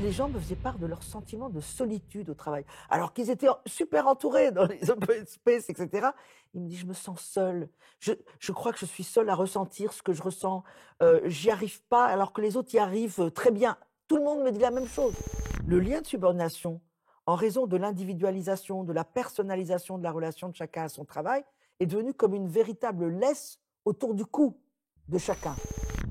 Les gens me faisaient part de leur sentiment de solitude au travail, alors qu'ils étaient super entourés dans les open space, etc. Ils me disent: «Je me sens seul. Je crois que je suis seul à ressentir ce que je ressens. J'y arrive pas alors que les autres y arrivent très bien». Tout le monde me dit la même chose. Le lien de subordination, en raison de l'individualisation, de la personnalisation de la relation de chacun à son travail, est devenu comme une véritable laisse autour du cou de chacun.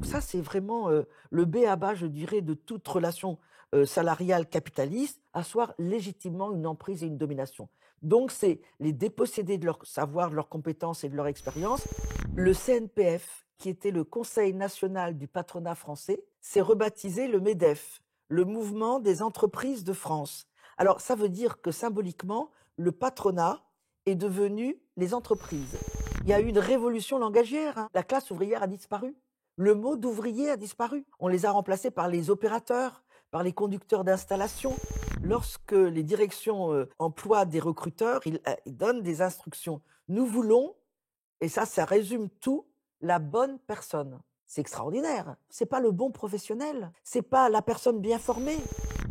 Ça, c'est vraiment le b.a.-ba, je dirais, de toute relation salariale capitaliste, asseoir légitimement une emprise et une domination. Donc, c'est les déposséder de leur savoir, de leurs compétences et de leur expérience. Le CNPF, qui était le Conseil national du patronat français, s'est rebaptisé le MEDEF, le Mouvement des entreprises de France. Alors, ça veut dire que symboliquement, le patronat est devenu les entreprises. Il y a eu une révolution langagière, hein. La classe ouvrière a disparu. Le mot d'ouvrier a disparu. On les a remplacés par les opérateurs, par les conducteurs d'installation. Lorsque les directions emploient des recruteurs, ils donnent des instructions. Nous voulons, et ça résume tout, la bonne personne. C'est extraordinaire. C'est pas le bon professionnel. C'est pas la personne bien formée.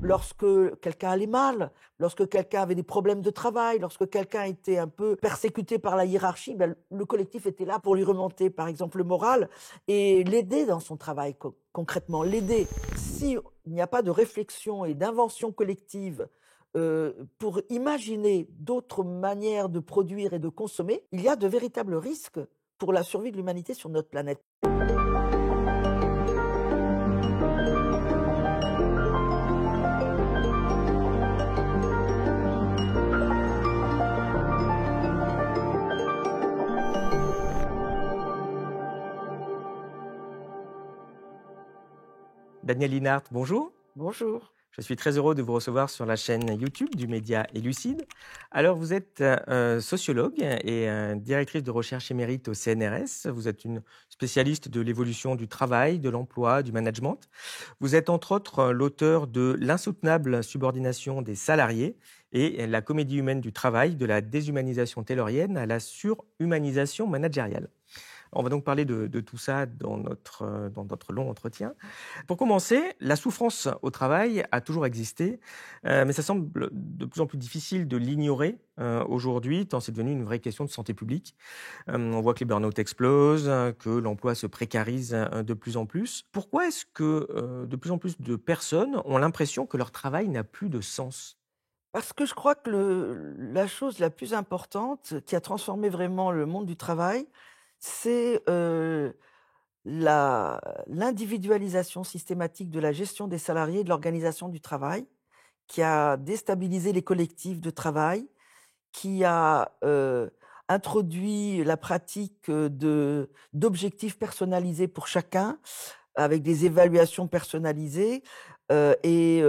Lorsque quelqu'un allait mal, lorsque quelqu'un avait des problèmes de travail, lorsque quelqu'un était un peu persécuté par la hiérarchie, ben, le collectif était là pour lui remonter, par exemple, le moral et l'aider dans son travail, concrètement, l'aider. S'il n'y a pas de réflexion et d'invention collective pour imaginer d'autres manières de produire et de consommer, il y a de véritables risques pour la survie de l'humanité sur notre planète. Daniel Linhart, bonjour. Bonjour. Je suis très heureux de vous recevoir sur la chaîne YouTube du média Elucide. Alors, vous êtes sociologue et directrice de recherche émérite au CNRS. Vous êtes une spécialiste de l'évolution du travail, de l'emploi, du management. Vous êtes entre autres l'auteur de L'insoutenable subordination des salariés et La comédie humaine du travail, de la déshumanisation taylorienne à la surhumanisation managériale. On va donc parler de tout ça dans notre long entretien. Pour commencer, la souffrance au travail a toujours existé, mais ça semble de plus en plus difficile de l'ignorer aujourd'hui, tant c'est devenu une vraie question de santé publique. On voit que les burn-out explosent, que l'emploi se précarise de plus en plus. Pourquoi est-ce que de plus en plus de personnes ont l'impression que leur travail n'a plus de sens ? Parce que je crois que la chose la plus importante qui a transformé vraiment le monde du travail, c'est l'individualisation systématique de la gestion des salariés et de l'organisation du travail, qui a déstabilisé les collectifs de travail, qui a introduit la pratique d'objectifs personnalisés pour chacun, avec des évaluations personnalisées, et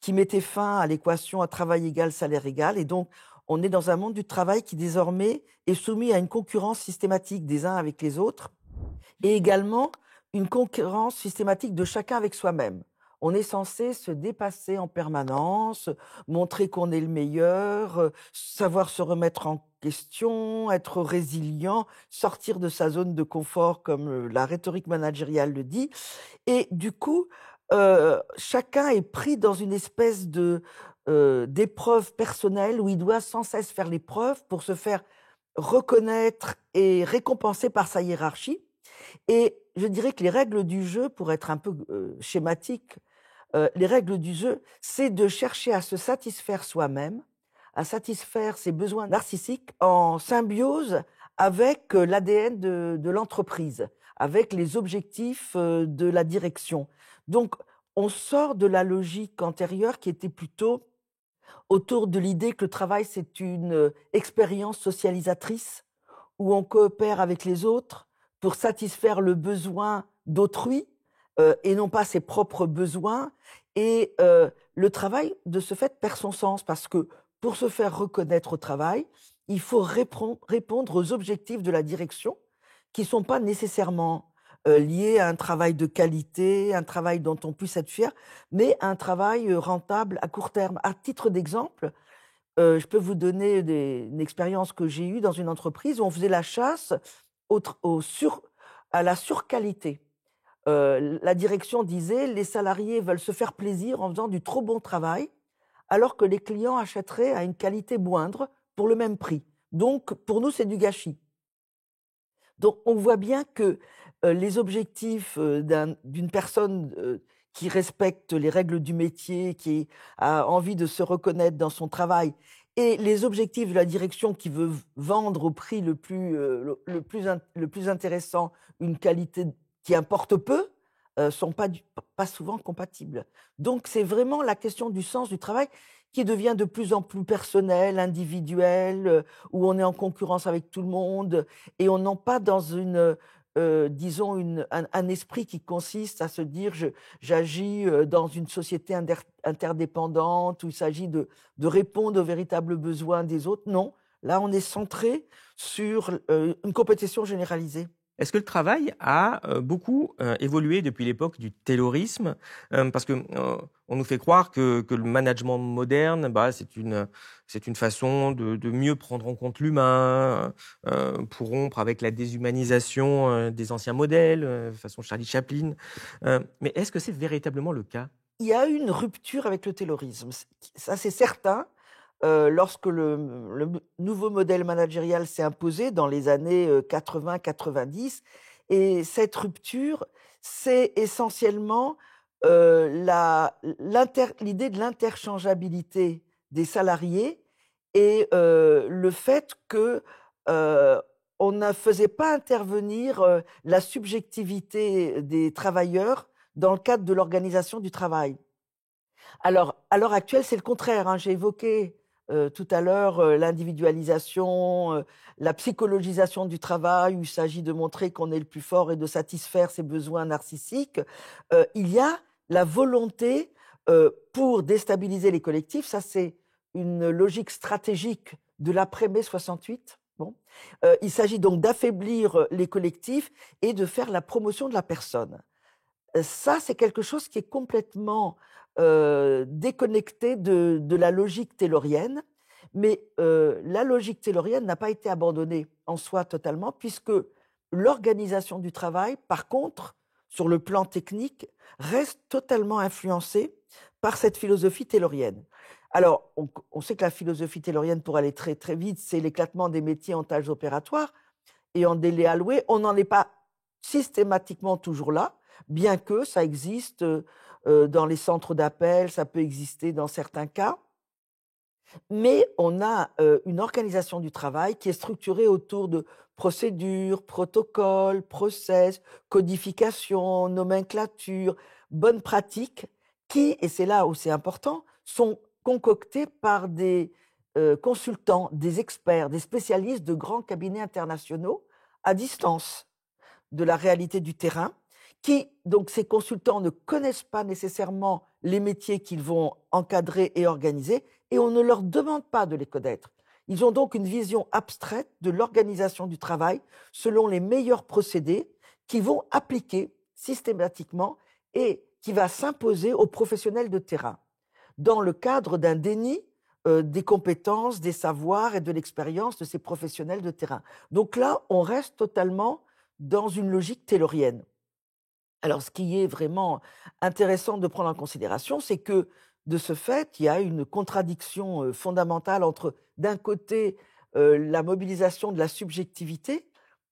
qui mettait fin à l'équation à travail égal, salaire égal. Et donc, on est dans un monde du travail qui désormais est soumis à une concurrence systématique des uns avec les autres et également une concurrence systématique de chacun avec soi-même. On est censé se dépasser en permanence, montrer qu'on est le meilleur, savoir se remettre en question, être résilient, sortir de sa zone de confort comme la rhétorique managériale le dit. Et du coup, chacun est pris dans une espèce d'épreuve personnelle où il doit sans cesse faire l'épreuve pour se faire reconnaître et récompenser par sa hiérarchie. Et je dirais que les règles du jeu, pour être un peu schématique, les règles du jeu, c'est de chercher à se satisfaire soi-même, à satisfaire ses besoins narcissiques en symbiose avec l'ADN de l'entreprise, avec les objectifs de la direction. Donc, on sort de la logique antérieure qui était plutôt autour de l'idée que le travail, c'est une expérience socialisatrice où on coopère avec les autres pour satisfaire le besoin d'autrui et non pas ses propres besoins. Et le travail, de ce fait, perd son sens parce que pour se faire reconnaître au travail, il faut répondre aux objectifs de la direction qui ne sont pas nécessairement liés à un travail de qualité, un travail dont on puisse être fier, mais un travail rentable à court terme. À titre d'exemple, je peux vous donner une expérience que j'ai eue dans une entreprise où on faisait la chasse au tr au sur à la surqualité. La direction disait: «Les salariés veulent se faire plaisir en faisant du trop bon travail, alors que les clients achèteraient à une qualité moindre pour le même prix. Donc pour nous, c'est du gâchis». Donc on voit bien que, les objectifs, d'une personne, qui respecte les règles du métier, qui a envie de se reconnaître dans son travail et les objectifs de la direction qui veut vendre au prix le plus intéressant, une qualité qui importe peu, sont pas souvent compatibles. Donc c'est vraiment la question du sens du travail qui devient de plus en plus personnel, individuel, où on est en concurrence avec tout le monde et on n'est pas dans disons un esprit qui consiste à se dire: «J'agis, dans une société interdépendante où il s'agit de répondre aux véritables besoins des autres». Non, là, on est centré sur, une compétition généralisée. Est-ce que le travail a, beaucoup, évolué depuis l'époque du taylorisme? Parce que, on nous fait croire que le management moderne, bah, c'est une façon de mieux prendre en compte l'humain, pour rompre avec la déshumanisation, des anciens modèles, façon Charlie Chaplin. Mais est-ce que c'est véritablement le cas? Il y a eu une rupture avec le taylorisme, ça c'est certain. Lorsque le nouveau modèle managérial s'est imposé dans les années, 80-90 et cette rupture, c'est essentiellement, l'idée de l'interchangeabilité des salariés et le fait que, heu, on ne faisait pas intervenir, la subjectivité des travailleurs dans le cadre de l'organisation du travail. Alors, à l'heure actuelle, c'est le contraire, hein. J'ai évoqué, tout à l'heure, l'individualisation, la psychologisation du travail, où il s'agit de montrer qu'on est le plus fort et de satisfaire ses besoins narcissiques. Il y a la volonté, pour déstabiliser les collectifs, ça c'est une logique stratégique de l'après-mai 68. Bon, il s'agit donc d'affaiblir, les collectifs et de faire la promotion de la personne. Ça, c'est quelque chose qui est complètement, déconnecté de la logique taylorienne. Mais, la logique taylorienne n'a pas été abandonnée en soi totalement, puisque l'organisation du travail, par contre, sur le plan technique, reste totalement influencée par cette philosophie taylorienne. Alors, on sait que la philosophie taylorienne, pour aller très, très vite, c'est l'éclatement des métiers en tâches opératoires et en délai alloué. On n'en est pas systématiquement toujours là, bien que ça existe, dans les centres d'appel, ça peut exister dans certains cas. Mais on a, une organisation du travail qui est structurée autour de procédures, protocoles, process, codification, nomenclature, bonnes pratiques qui, et c'est là où c'est important, sont concoctées par des, consultants, des experts, des spécialistes de grands cabinets internationaux à distance de la réalité du terrain, qui, donc ces consultants ne connaissent pas nécessairement les métiers qu'ils vont encadrer et organiser, et on ne leur demande pas de les connaître. Ils ont donc une vision abstraite de l'organisation du travail selon les meilleurs procédés qui vont appliquer systématiquement et qui va s'imposer aux professionnels de terrain, dans le cadre d'un déni des compétences, des savoirs et de l'expérience de ces professionnels de terrain. Donc là, on reste totalement dans une logique taylorienne. Alors, ce qui est vraiment intéressant de prendre en considération, c'est que, de ce fait, il y a une contradiction, fondamentale entre, d'un côté, la mobilisation de la subjectivité,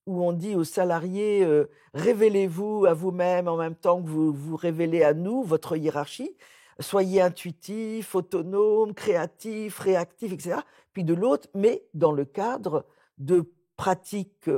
où on dit aux salariés, «Révélez-vous à vous-même en même temps que vous vous révélez à nous, votre hiérarchie. Soyez intuitif, autonome, créatif, réactif» et cetera. Puis de l'autre, mais dans le cadre de pratiques,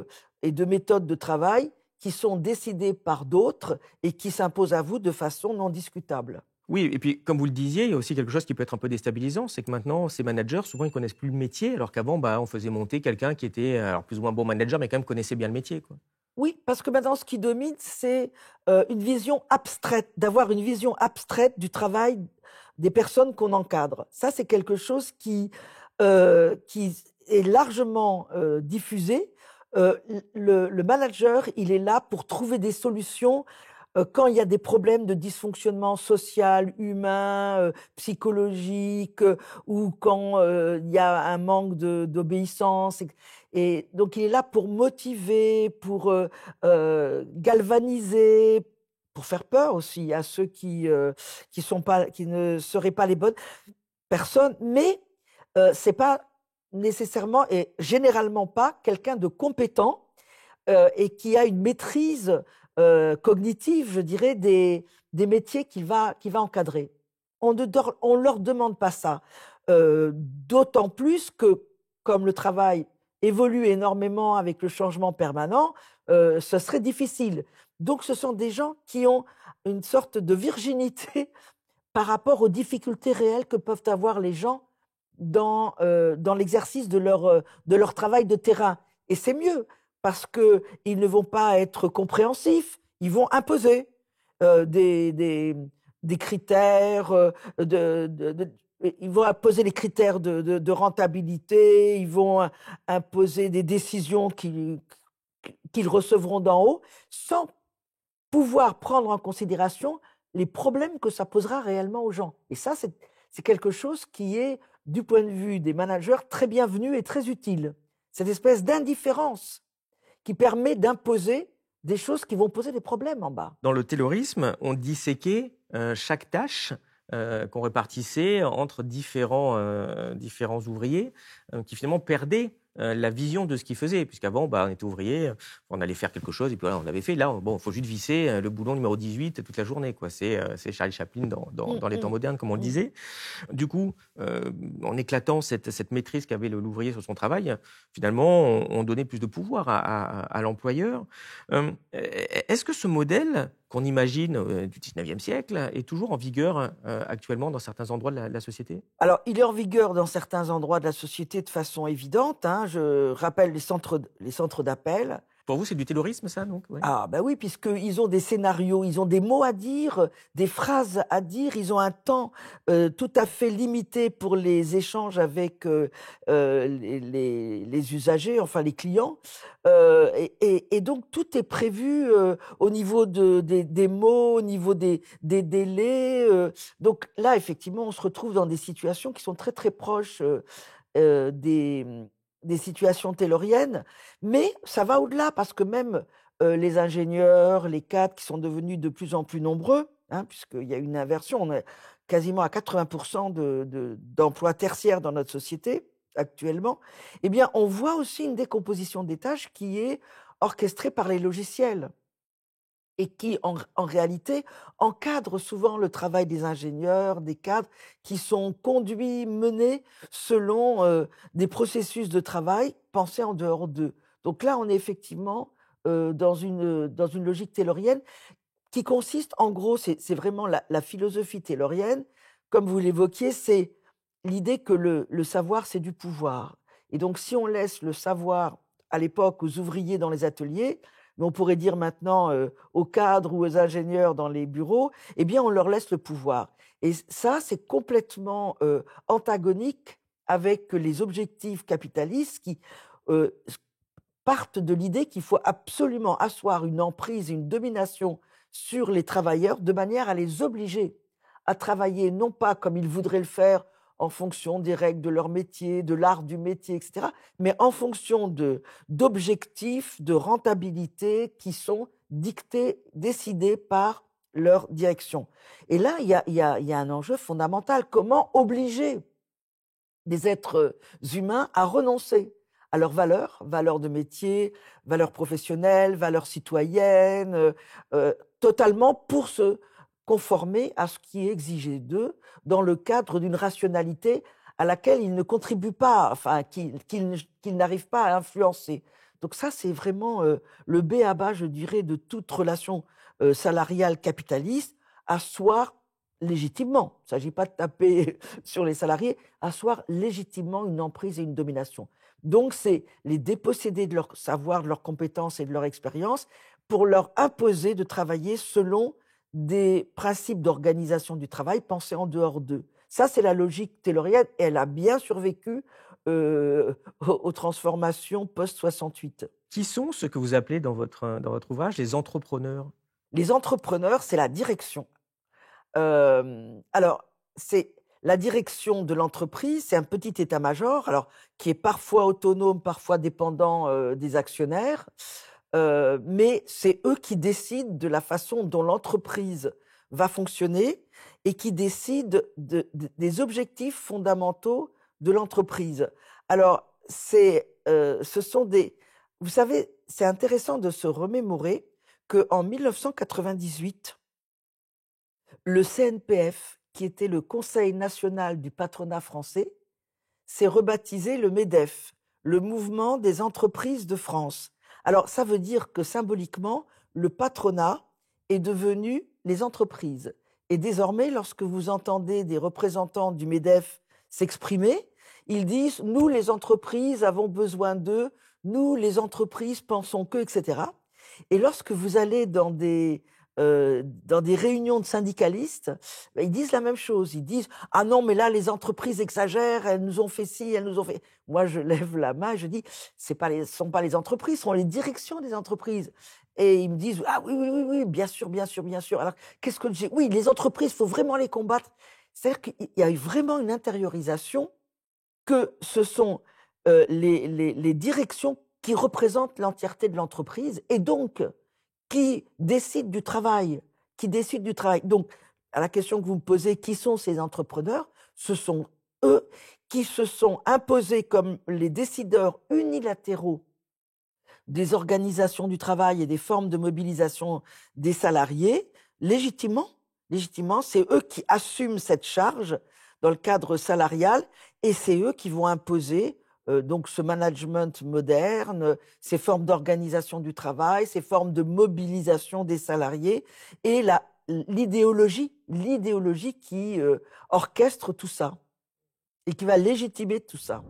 et de méthodes de travail qui sont décidées par d'autres et qui s'imposent à vous de façon non discutable. Oui et puis comme vous le disiez, il y a aussi quelque chose qui peut être un peu déstabilisant, c'est que maintenant ces managers souvent ils connaissent plus le métier alors qu'avant, bah, on faisait monter quelqu'un qui était, alors plus ou moins bon manager mais quand même connaissait bien le métier, quoi. Oui, parce que maintenant ce qui domine, c'est, une vision abstraite, d'avoir une vision abstraite du travail des personnes qu'on encadre. Ça, c'est quelque chose qui est largement, diffusé. Le manager, il est là pour trouver des solutions, quand il y a des problèmes de dysfonctionnement social, humain, psychologique, ou quand, il y a un manque d'obéissance et donc il est là pour motiver, pour, galvaniser, pour faire peur aussi à ceux qui ne seraient pas les bonnes personnes, mais c'est pas nécessairement et généralement pas quelqu'un de compétent et qui a une maîtrise cognitive, je dirais, des métiers qu'il va encadrer. On leur demande pas ça. D'autant plus que, comme le travail évolue énormément avec le changement permanent, ce serait difficile. Donc, ce sont des gens qui ont une sorte de virginité par rapport aux difficultés réelles que peuvent avoir les gens dans l'exercice de leur travail de terrain. Et c'est mieux, parce qu'ils ne vont pas être compréhensifs, ils vont imposer euh, des, des, des critères, ils vont imposer les critères de rentabilité, ils vont imposer des décisions qu'ils recevront d'en haut, sans pouvoir prendre en considération les problèmes que ça posera réellement aux gens. Et ça, c'est quelque chose qui est, du point de vue des managers, très bienvenu et très utile. Cette espèce d'indifférence qui permet d'imposer des choses qui vont poser des problèmes en bas. Dans le taylorisme, on disséquait chaque tâche qu'on répartissait entre différents ouvriers qui finalement perdaient la vision de ce qu'ils faisaient. Puisqu'avant, on était ouvrier, on allait faire quelque chose et puis voilà, on l'avait fait. Là, il faut juste visser le boulon numéro 18 toute la journée, quoi. C'est Charlie Chaplin dans les temps modernes, comme on le disait. Du coup, en éclatant cette maîtrise qu'avait l'ouvrier sur son travail, finalement, on donnait plus de pouvoir à l'employeur. Est-ce que ce modèle qu'on imagine du 19e siècle est toujours en vigueur actuellement dans certains endroits de la société? Alors, il est en vigueur dans certains endroits de la société de façon évidente, hein. Je rappelle les centres d'appel. Pour vous, c'est du taylorisme, ça, donc? Ouais. Ah, ben oui, puisqu'ils ont des scénarios, ils ont des mots à dire, des phrases à dire, ils ont un temps tout à fait limité pour les échanges avec les usagers, enfin les clients. Et donc, tout est prévu au niveau des mots, au niveau des délais. Donc là, effectivement, on se retrouve dans des situations qui sont très, très proches euh, des, des situations tayloriennes, mais ça va au-delà parce que même les ingénieurs, les cadres qui sont devenus de plus en plus nombreux, hein, puisqu'il y a une inversion, on est quasiment à 80% d'emplois tertiaires dans notre société actuellement, eh bien, on voit aussi une décomposition des tâches qui est orchestrée par les logiciels et qui, en réalité, encadre souvent le travail des ingénieurs, des cadres qui sont conduits, menés selon des processus de travail pensés en dehors d'eux. Donc là, on est effectivement dans une logique taylorienne qui consiste, en gros, c'est vraiment la philosophie taylorienne, comme vous l'évoquiez, c'est l'idée que le savoir, c'est du pouvoir. Et donc, si on laisse le savoir à l'époque aux ouvriers dans les ateliers, mais on pourrait dire maintenant aux cadres ou aux ingénieurs dans les bureaux, eh bien, on leur laisse le pouvoir. Et ça, c'est complètement antagonique avec les objectifs capitalistes qui euh, partent de l'idée qu'il faut absolument asseoir une emprise, une domination sur les travailleurs de manière à les obliger à travailler non pas comme ils voudraient le faire en fonction des règles de leur métier, de l'art du métier, etc., mais en fonction d'objectifs de rentabilité qui sont dictés, décidés par leur direction. Et là, il y a un enjeu fondamental. Comment obliger des êtres humains à renoncer à leurs valeurs de métier, valeurs professionnelles, valeurs citoyennes, totalement pour se conformer à ce qui est exigé d'eux dans le cadre d'une rationalité à laquelle ils ne contribuent pas, enfin, qu'ils n'arrivent pas à influencer. Donc ça, c'est vraiment le b.a.-ba, je dirais, de toute relation salariale capitaliste, asseoir légitimement, il ne s'agit pas de taper sur les salariés, asseoir légitimement une emprise et une domination. Donc, c'est les déposséder de leur savoir, de leurs compétences et de leur expérience pour leur imposer de travailler selon des principes d'organisation du travail pensés en dehors d'eux. Ça, c'est la logique taylorienne et elle a bien survécu aux transformations post-68. Qui sont ceux que vous appelez dans votre ouvrage les entrepreneurs? Les entrepreneurs, c'est la direction. Alors, c'est la direction de l'entreprise, c'est un petit état-major, alors qui est parfois autonome, parfois dépendant des actionnaires, mais c'est eux qui décident de la façon dont l'entreprise va fonctionner et qui décident des objectifs fondamentaux de l'entreprise. Alors, ce sont des... Vous savez, c'est intéressant de se remémorer qu'en 1998, le CNPF, qui était le Conseil national du patronat français, s'est rebaptisé le MEDEF, le Mouvement des entreprises de France. Alors, ça veut dire que symboliquement, le patronat est devenu les entreprises. Et désormais, lorsque vous entendez des représentants du MEDEF s'exprimer, ils disent: nous, les entreprises, avons besoin d'eux, nous, les entreprises, pensons que, etc. Et lorsque vous allez dans des réunions de syndicalistes, ben, ils disent la même chose. Ils disent: ah non, mais là, les entreprises exagèrent, elles nous ont fait ci, elles nous ont fait. Moi, je lève la main et je dis: ce ne sont pas les entreprises, ce sont les directions des entreprises. Et ils me disent: ah oui, oui, oui, oui, bien sûr, bien sûr, bien sûr. Alors, qu'est-ce que j'ai? Oui, les entreprises, il faut vraiment les combattre. C'est-à-dire qu'il y a eu vraiment une intériorisation que ce sont les directions qui représentent l'entièreté de l'entreprise et donc qui décident du travail, qui décident du travail. Donc, à la question que vous me posez, qui sont ces entrepreneurs? Ce sont eux qui se sont imposés comme les décideurs unilatéraux des organisations du travail et des formes de mobilisation des salariés, légitimement, légitimement, c'est eux qui assument cette charge dans le cadre salarial et c'est eux qui vont imposer donc ce management moderne, ces formes d'organisation du travail, ces formes de mobilisation des salariés et l'idéologie qui orchestre tout ça et qui va légitimer tout ça.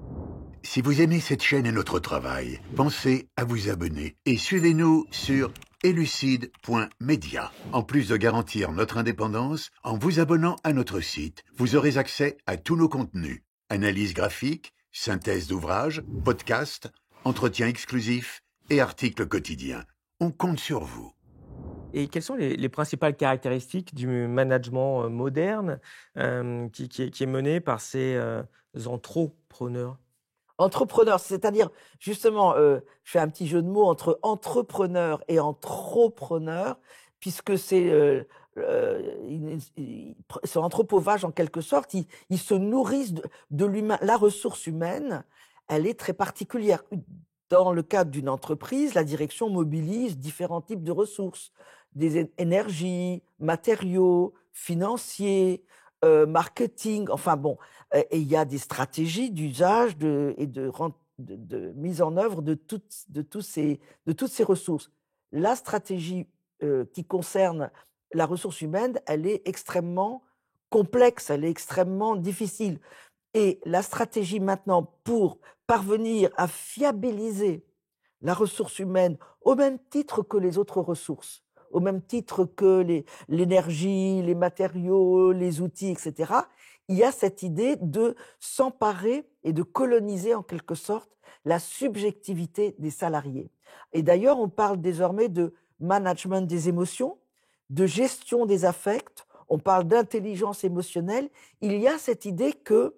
Si vous aimez cette chaîne et notre travail, pensez à vous abonner et suivez-nous sur elucide.media. En plus de garantir notre indépendance, en vous abonnant à notre site, vous aurez accès à tous nos contenus, analyses graphiques, synthèse d'ouvrages, podcasts, entretiens exclusifs et articles quotidiens. On compte sur vous. Et quelles sont les principales caractéristiques du management moderne qui est mené par ces entrepreneurs? Entrepreneur, c'est-à-dire justement, je fais un petit jeu de mots entre entrepreneur et entrepreneur, puisque ils sont anthropophages en quelque sorte, ils se nourrissent de l'humain. La ressource humaine, elle est très particulière. Dans le cadre d'une entreprise, la direction mobilise différents types de ressources, des énergies, matériaux, financiers, marketing, enfin bon, et il y a des stratégies d'usage et de mise en œuvre de toutes ces ressources. La stratégie qui concerne la ressource humaine, elle est extrêmement complexe, elle est extrêmement difficile. Et la stratégie maintenant pour parvenir à fiabiliser la ressource humaine au même titre que les autres ressources, au même titre que l'énergie, les matériaux, les outils, etc., il y a cette idée de s'emparer et de coloniser en quelque sorte la subjectivité des salariés. Et d'ailleurs, on parle désormais de management des émotions, de gestion des affects, on parle d'intelligence émotionnelle. Il y a cette idée que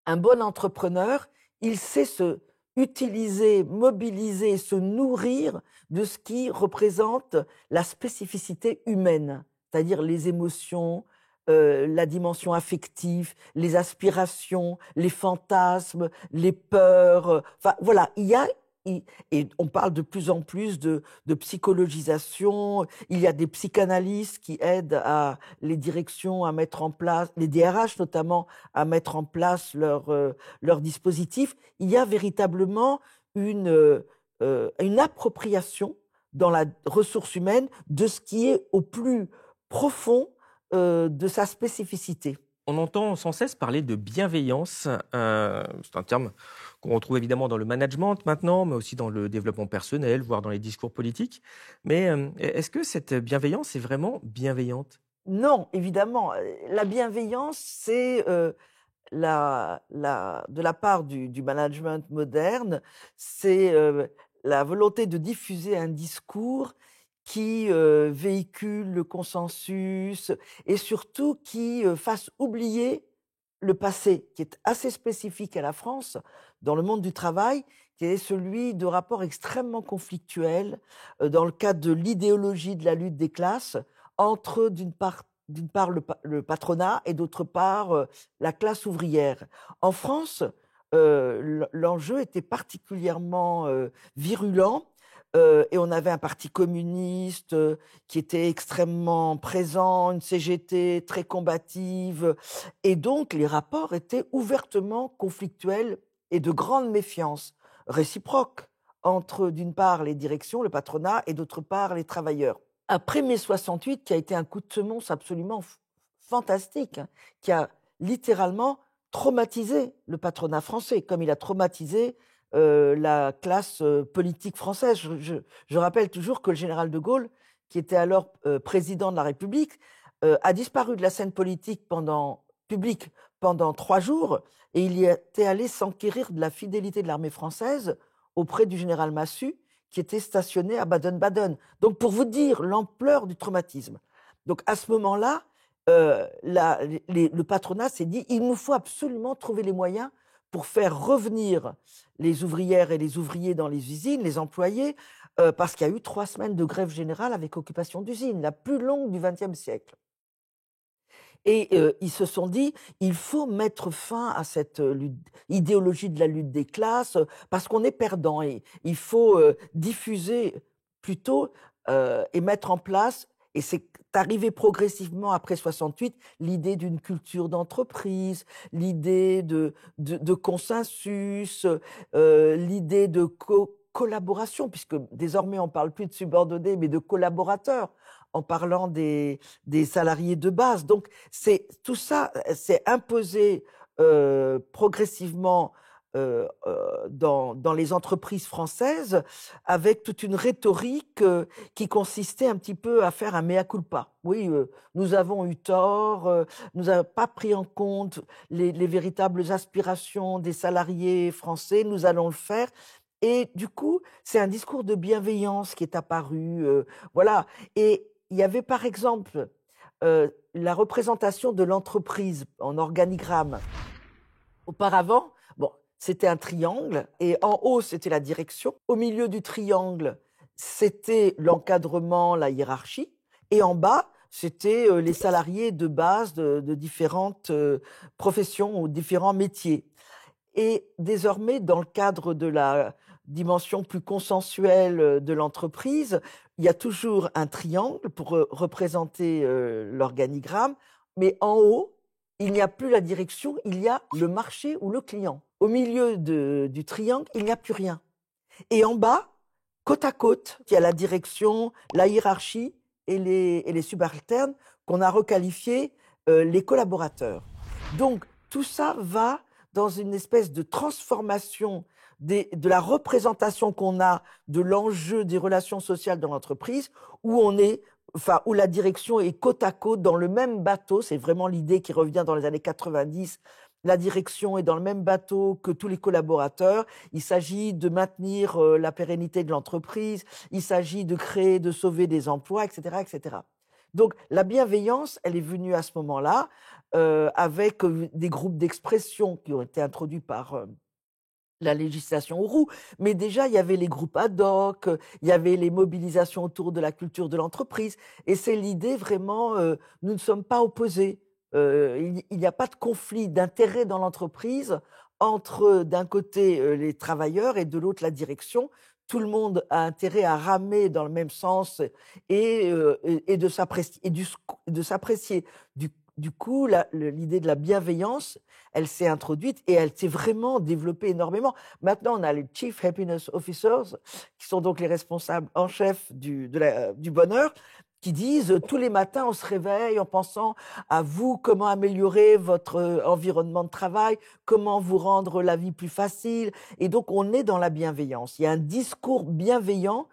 un bon entrepreneur, il sait se utiliser, mobiliser, se nourrir de ce qui représente la spécificité humaine, c'est-à-dire les émotions, la dimension affective, les aspirations, les fantasmes, les peurs. Enfin, voilà, et on parle de plus en plus de psychologisation. Il y a des psychanalystes qui aident les directions à mettre en place, les DRH notamment, à mettre en place leur dispositif. Il y a véritablement une appropriation dans la ressource humaine de ce qui est au plus profond de sa spécificité. On entend sans cesse parler de bienveillance. C'est un terme qu'on retrouve évidemment dans le management maintenant, mais aussi dans le développement personnel, voire dans les discours politiques. Mais est-ce que cette bienveillance est vraiment bienveillante? Non, évidemment. La bienveillance, c'est de la part du management moderne, c'est la volonté de diffuser un discours qui véhicule le consensus et surtout qui fasse oublier le passé, qui est assez spécifique à la France, dans le monde du travail, qui est celui de rapports extrêmement conflictuels dans le cadre de l'idéologie de la lutte des classes entre, d'une part le patronat et d'autre part la classe ouvrière. En France, l'enjeu était particulièrement virulent. Et on avait un parti communiste qui était extrêmement présent, une CGT très combative, et donc les rapports étaient ouvertement conflictuels et de grande méfiance réciproque entre, d'une part, les directions, le patronat, et d'autre part, les travailleurs. Après mai 68, qui a été un coup de semonce absolument fantastique, hein, qui a littéralement traumatisé le patronat français, comme il a traumatisé la classe politique française. Je rappelle toujours que le général de Gaulle, qui était alors président de la République, a disparu de la scène politique publique pendant 3 jours, et il y était allé s'enquérir de la fidélité de l'armée française auprès du général Massu, qui était stationné à Baden-Baden. Donc, pour vous dire l'ampleur du traumatisme. Donc, à ce moment-là, le patronat s'est dit, il nous faut absolument trouver les moyens pour faire revenir les ouvrières et les ouvriers dans les usines, les employés, parce qu'il y a eu 3 semaines de grève générale avec occupation d'usines, la plus longue du XXe siècle. Et ils se sont dit, il faut mettre fin à cette idéologie de la lutte des classes, parce qu'on est perdant, et il faut diffuser plutôt et mettre en place, et c'est arrivé progressivement après 68, l'idée d'une culture d'entreprise, l'idée de consensus, l'idée de collaboration, puisque désormais on ne parle plus de subordonnés, mais de collaborateurs, en parlant des salariés de base. Donc, tout ça s'est imposé progressivement dans les entreprises françaises, avec toute une rhétorique qui consistait un petit peu à faire un mea culpa. Oui, nous avons eu tort, nous n'avons pas pris en compte les véritables aspirations des salariés français, nous allons le faire. Et du coup, c'est un discours de bienveillance qui est apparu. Voilà. Et il y avait par exemple la représentation de l'entreprise en organigramme. Auparavant, bon, c'était un triangle, et en haut, c'était la direction. Au milieu du triangle, c'était l'encadrement, la hiérarchie. Et en bas, c'était les salariés de base de différentes professions ou différents métiers. Et désormais, dans le cadre de la dimension plus consensuelle de l'entreprise, il y a toujours un triangle pour représenter l'organigramme, mais en haut, il n'y a plus la direction, il y a le marché ou le client. Au milieu du triangle, il n'y a plus rien. Et en bas, côte à côte, il y a la direction, la hiérarchie et les subalternes qu'on a requalifiés les collaborateurs. Donc, tout ça va dans une espèce de transformation de la représentation qu'on a de l'enjeu des relations sociales dans l'entreprise, où la direction est côte à côte dans le même bateau. C'est vraiment l'idée qui revient dans les années 90. La direction est dans le même bateau que tous les collaborateurs. Il s'agit de maintenir la pérennité de l'entreprise. Il s'agit de créer, de sauver des emplois, etc., etc. Donc, la bienveillance, elle est venue à ce moment-là, avec des groupes d'expression qui ont été introduits par la législation Auroux, mais déjà, il y avait les groupes ad hoc, il y avait les mobilisations autour de la culture de l'entreprise, et c'est l'idée vraiment, nous ne sommes pas opposés, il n'y a pas de conflit d'intérêts dans l'entreprise entre, d'un côté, les travailleurs et de l'autre, la direction. Tout le monde a intérêt à ramer dans le même sens et de s'apprécier. Du coup, l'idée de la bienveillance, elle s'est introduite et elle s'est vraiment développée énormément. Maintenant, on a les Chief Happiness Officers, qui sont donc les responsables en chef du bonheur, qui disent tous les matins, on se réveille en pensant à vous, comment améliorer votre environnement de travail, comment vous rendre la vie plus facile. Et donc, on est dans la bienveillance. Il y a un discours bienveillant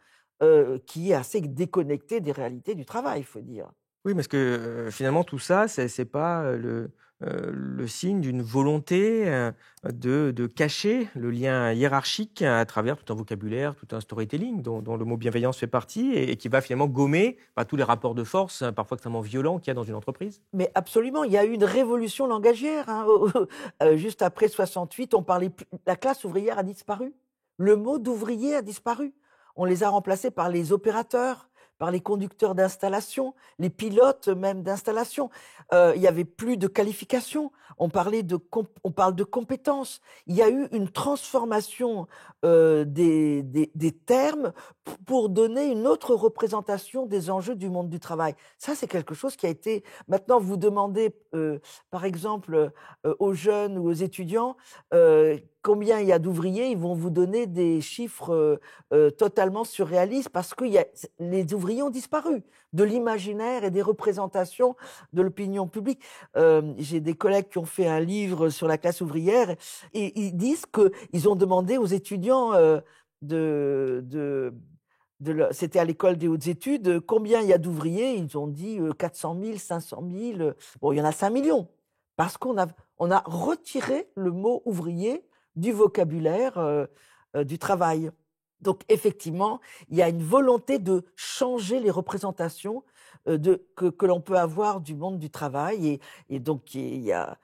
qui est assez déconnecté des réalités du travail, il faut dire. Oui, parce que finalement, tout ça, c'est pas le signe d'une volonté de cacher le lien hiérarchique à travers tout un vocabulaire, tout un storytelling dont le mot bienveillance fait partie et qui va finalement gommer tous les rapports de force, parfois extrêmement violents, qu'il y a dans une entreprise. Mais absolument, il y a eu une révolution langagière. Juste après 68, la classe ouvrière a disparu. Le mot d'ouvrier a disparu. On les a remplacés par les opérateurs, par les conducteurs d'installation, les pilotes même d'installation. Il y avait plus de qualification. On parle de compétences. Il y a eu une transformation des termes pour donner une autre représentation des enjeux du monde du travail. Ça, c'est quelque chose qui a été. Maintenant, vous demandez, par exemple, aux jeunes ou aux étudiants combien il y a d'ouvriers, ils vont vous donner des chiffres totalement surréalistes parce que les ouvriers ont disparu de l'imaginaire et des représentations de l'opinion publique. J'ai des collègues qui ont fait un livre sur la classe ouvrière et ils disent qu'ils ont demandé aux étudiants c'était à l'école des hautes études, combien il y a d'ouvriers. Ils ont dit 400 000, 500 000. Bon, il y en a 5 millions parce qu'on a retiré le mot ouvrier du vocabulaire du travail. Donc, effectivement, il y a une volonté de changer les représentations que l'on peut avoir du monde du travail. Et donc, il y a,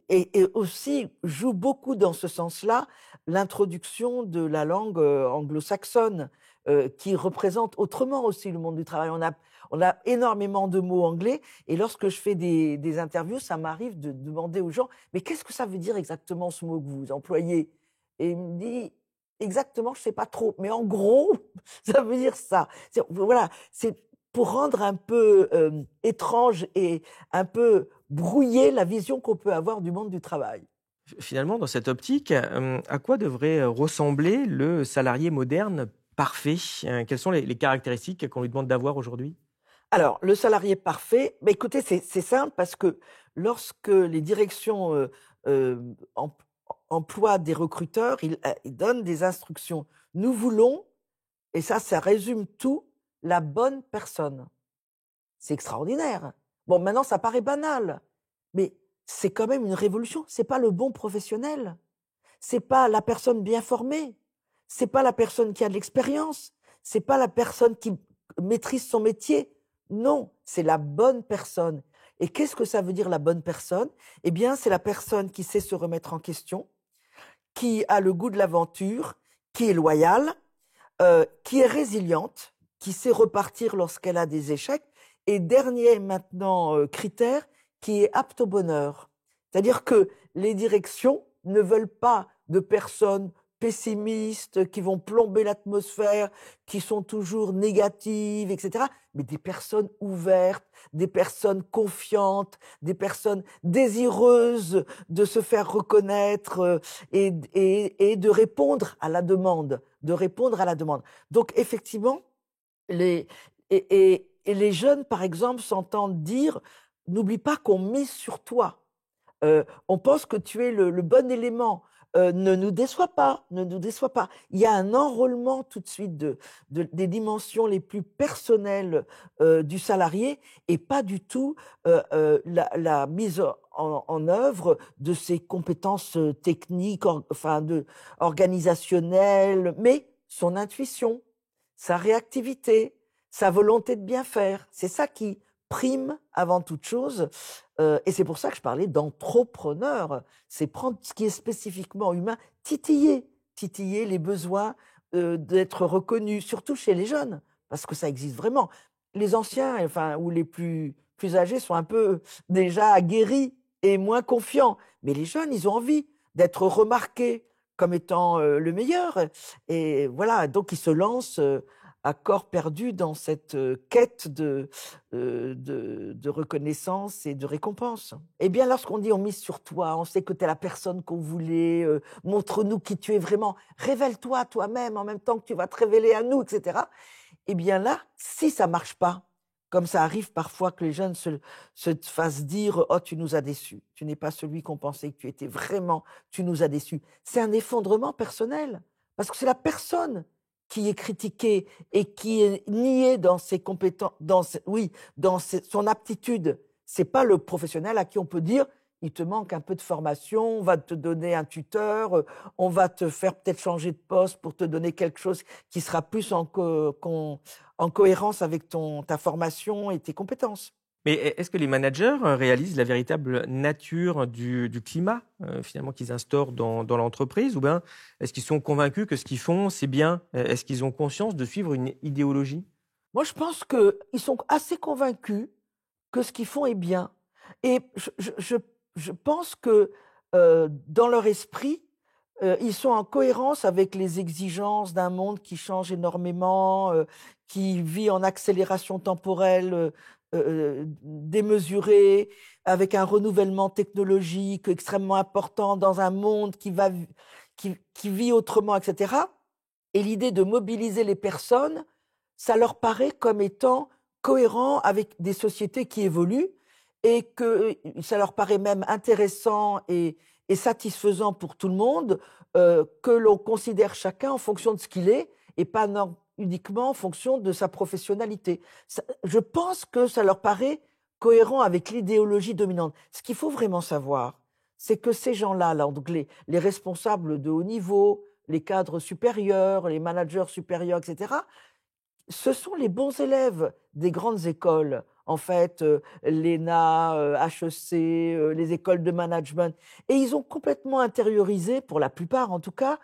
et aussi joue beaucoup dans ce sens-là l'introduction de la langue anglo-saxonne qui représente autrement aussi le monde du travail. On a énormément de mots anglais et lorsque je fais des interviews, ça m'arrive de demander aux gens « Mais qu'est-ce que ça veut dire exactement ce mot que vous employez ?» Et il me dit « Exactement, je ne sais pas trop, mais en gros, ça veut dire ça. » Voilà, c'est pour rendre un peu étrange et un peu brouiller la vision qu'on peut avoir du monde du travail. Finalement, dans cette optique, à quoi devrait ressembler le salarié moderne parfait? Quelles sont les caractéristiques qu'on lui demande d'avoir aujourd'hui? Alors, le salarié parfait, bah, écoutez, c'est simple parce que lorsque les directions emploient des recruteurs, ils donnent des instructions. Nous voulons, et ça résume tout, la bonne personne. C'est extraordinaire. Bon, maintenant, ça paraît banal, mais c'est quand même une révolution. C'est pas le bon professionnel. C'est pas la personne bien formée. C'est pas la personne qui a de l'expérience. C'est pas la personne qui maîtrise son métier. Non, c'est la bonne personne. Et qu'est-ce que ça veut dire la bonne personne? Eh bien, c'est la personne qui sait se remettre en question, qui a le goût de l'aventure, qui est loyale, qui est résiliente, qui sait repartir lorsqu'elle a des échecs. Et dernier maintenant critère, qui est apte au bonheur. C'est-à-dire que les directions ne veulent pas de personnes pessimistes qui vont plomber l'atmosphère, qui sont toujours négatives, etc. Mais des personnes ouvertes, des personnes confiantes, des personnes désireuses de se faire reconnaître et de répondre à la demande, Donc effectivement, les les jeunes, par exemple, s'entendent dire « N'oublie pas qu'on mise sur toi. On pense que tu es le bon élément. Ne nous déçois pas, ne nous déçois pas. » Il y a un enrôlement tout de suite des dimensions les plus personnelles du salarié et pas du tout la mise en œuvre de ses compétences techniques, organisationnelles, mais son intuition, sa réactivité, sa volonté de bien faire. C'est ça qui prime avant toute chose. Et c'est pour ça que je parlais d'entrepreneur. C'est prendre ce qui est spécifiquement humain, titiller les besoins d'être reconnu, surtout chez les jeunes, parce que ça existe vraiment. Les anciens, enfin, ou les plus âgés sont un peu déjà aguerris et moins confiants. Mais les jeunes, ils ont envie d'être remarqués comme étant le meilleur. Et voilà, donc ils se lancent à corps perdu dans cette quête de reconnaissance et de récompense. Eh bien, lorsqu'on dit on mise sur toi, on sait que tu es la personne qu'on voulait, montre-nous qui tu es vraiment, révèle-toi toi-même en même temps que tu vas te révéler à nous, etc. Eh bien là, si ça marche pas, comme ça arrive parfois que les jeunes se fassent dire « Oh, tu nous as déçus, tu n'es pas celui qu'on pensait que tu étais vraiment, tu nous as déçus ». C'est un effondrement personnel, parce que c'est la personne qui est critiquée et qui est niée dans ses compétences, son aptitude. C'est pas le professionnel à qui on peut dire « Il te manque un peu de formation, on va te donner un tuteur, on va te faire peut-être changer de poste pour te donner quelque chose qui sera plus en cohérence avec ta formation et tes compétences. » Mais est-ce que les managers réalisent la véritable nature du climat, finalement, qu'ils instaurent dans l'entreprise? Ou bien est-ce qu'ils sont convaincus que ce qu'ils font, c'est bien? Est-ce qu'ils ont conscience de suivre une idéologie? Moi, je pense qu'ils sont assez convaincus que ce qu'ils font est bien. Et je pense que dans leur esprit, ils sont en cohérence avec les exigences d'un monde qui change énormément, qui vit en accélération temporelle démesurée, avec un renouvellement technologique extrêmement important dans un monde qui vit autrement, etc. Et l'idée de mobiliser les personnes, ça leur paraît comme étant cohérent avec des sociétés qui évoluent et que ça leur paraît même intéressant et satisfaisant pour tout le monde que l'on considère chacun en fonction de ce qu'il est et pas uniquement en fonction de sa professionnalité. Je pense que ça leur paraît cohérent avec l'idéologie dominante. Ce qu'il faut vraiment savoir, c'est que ces gens-là, donc les responsables de haut niveau, les cadres supérieurs, les managers supérieurs, etc., ce sont les bons élèves des grandes écoles, en fait, l'ENA, HEC, les écoles de management. Et ils ont complètement intériorisé, pour la plupart en tout cas,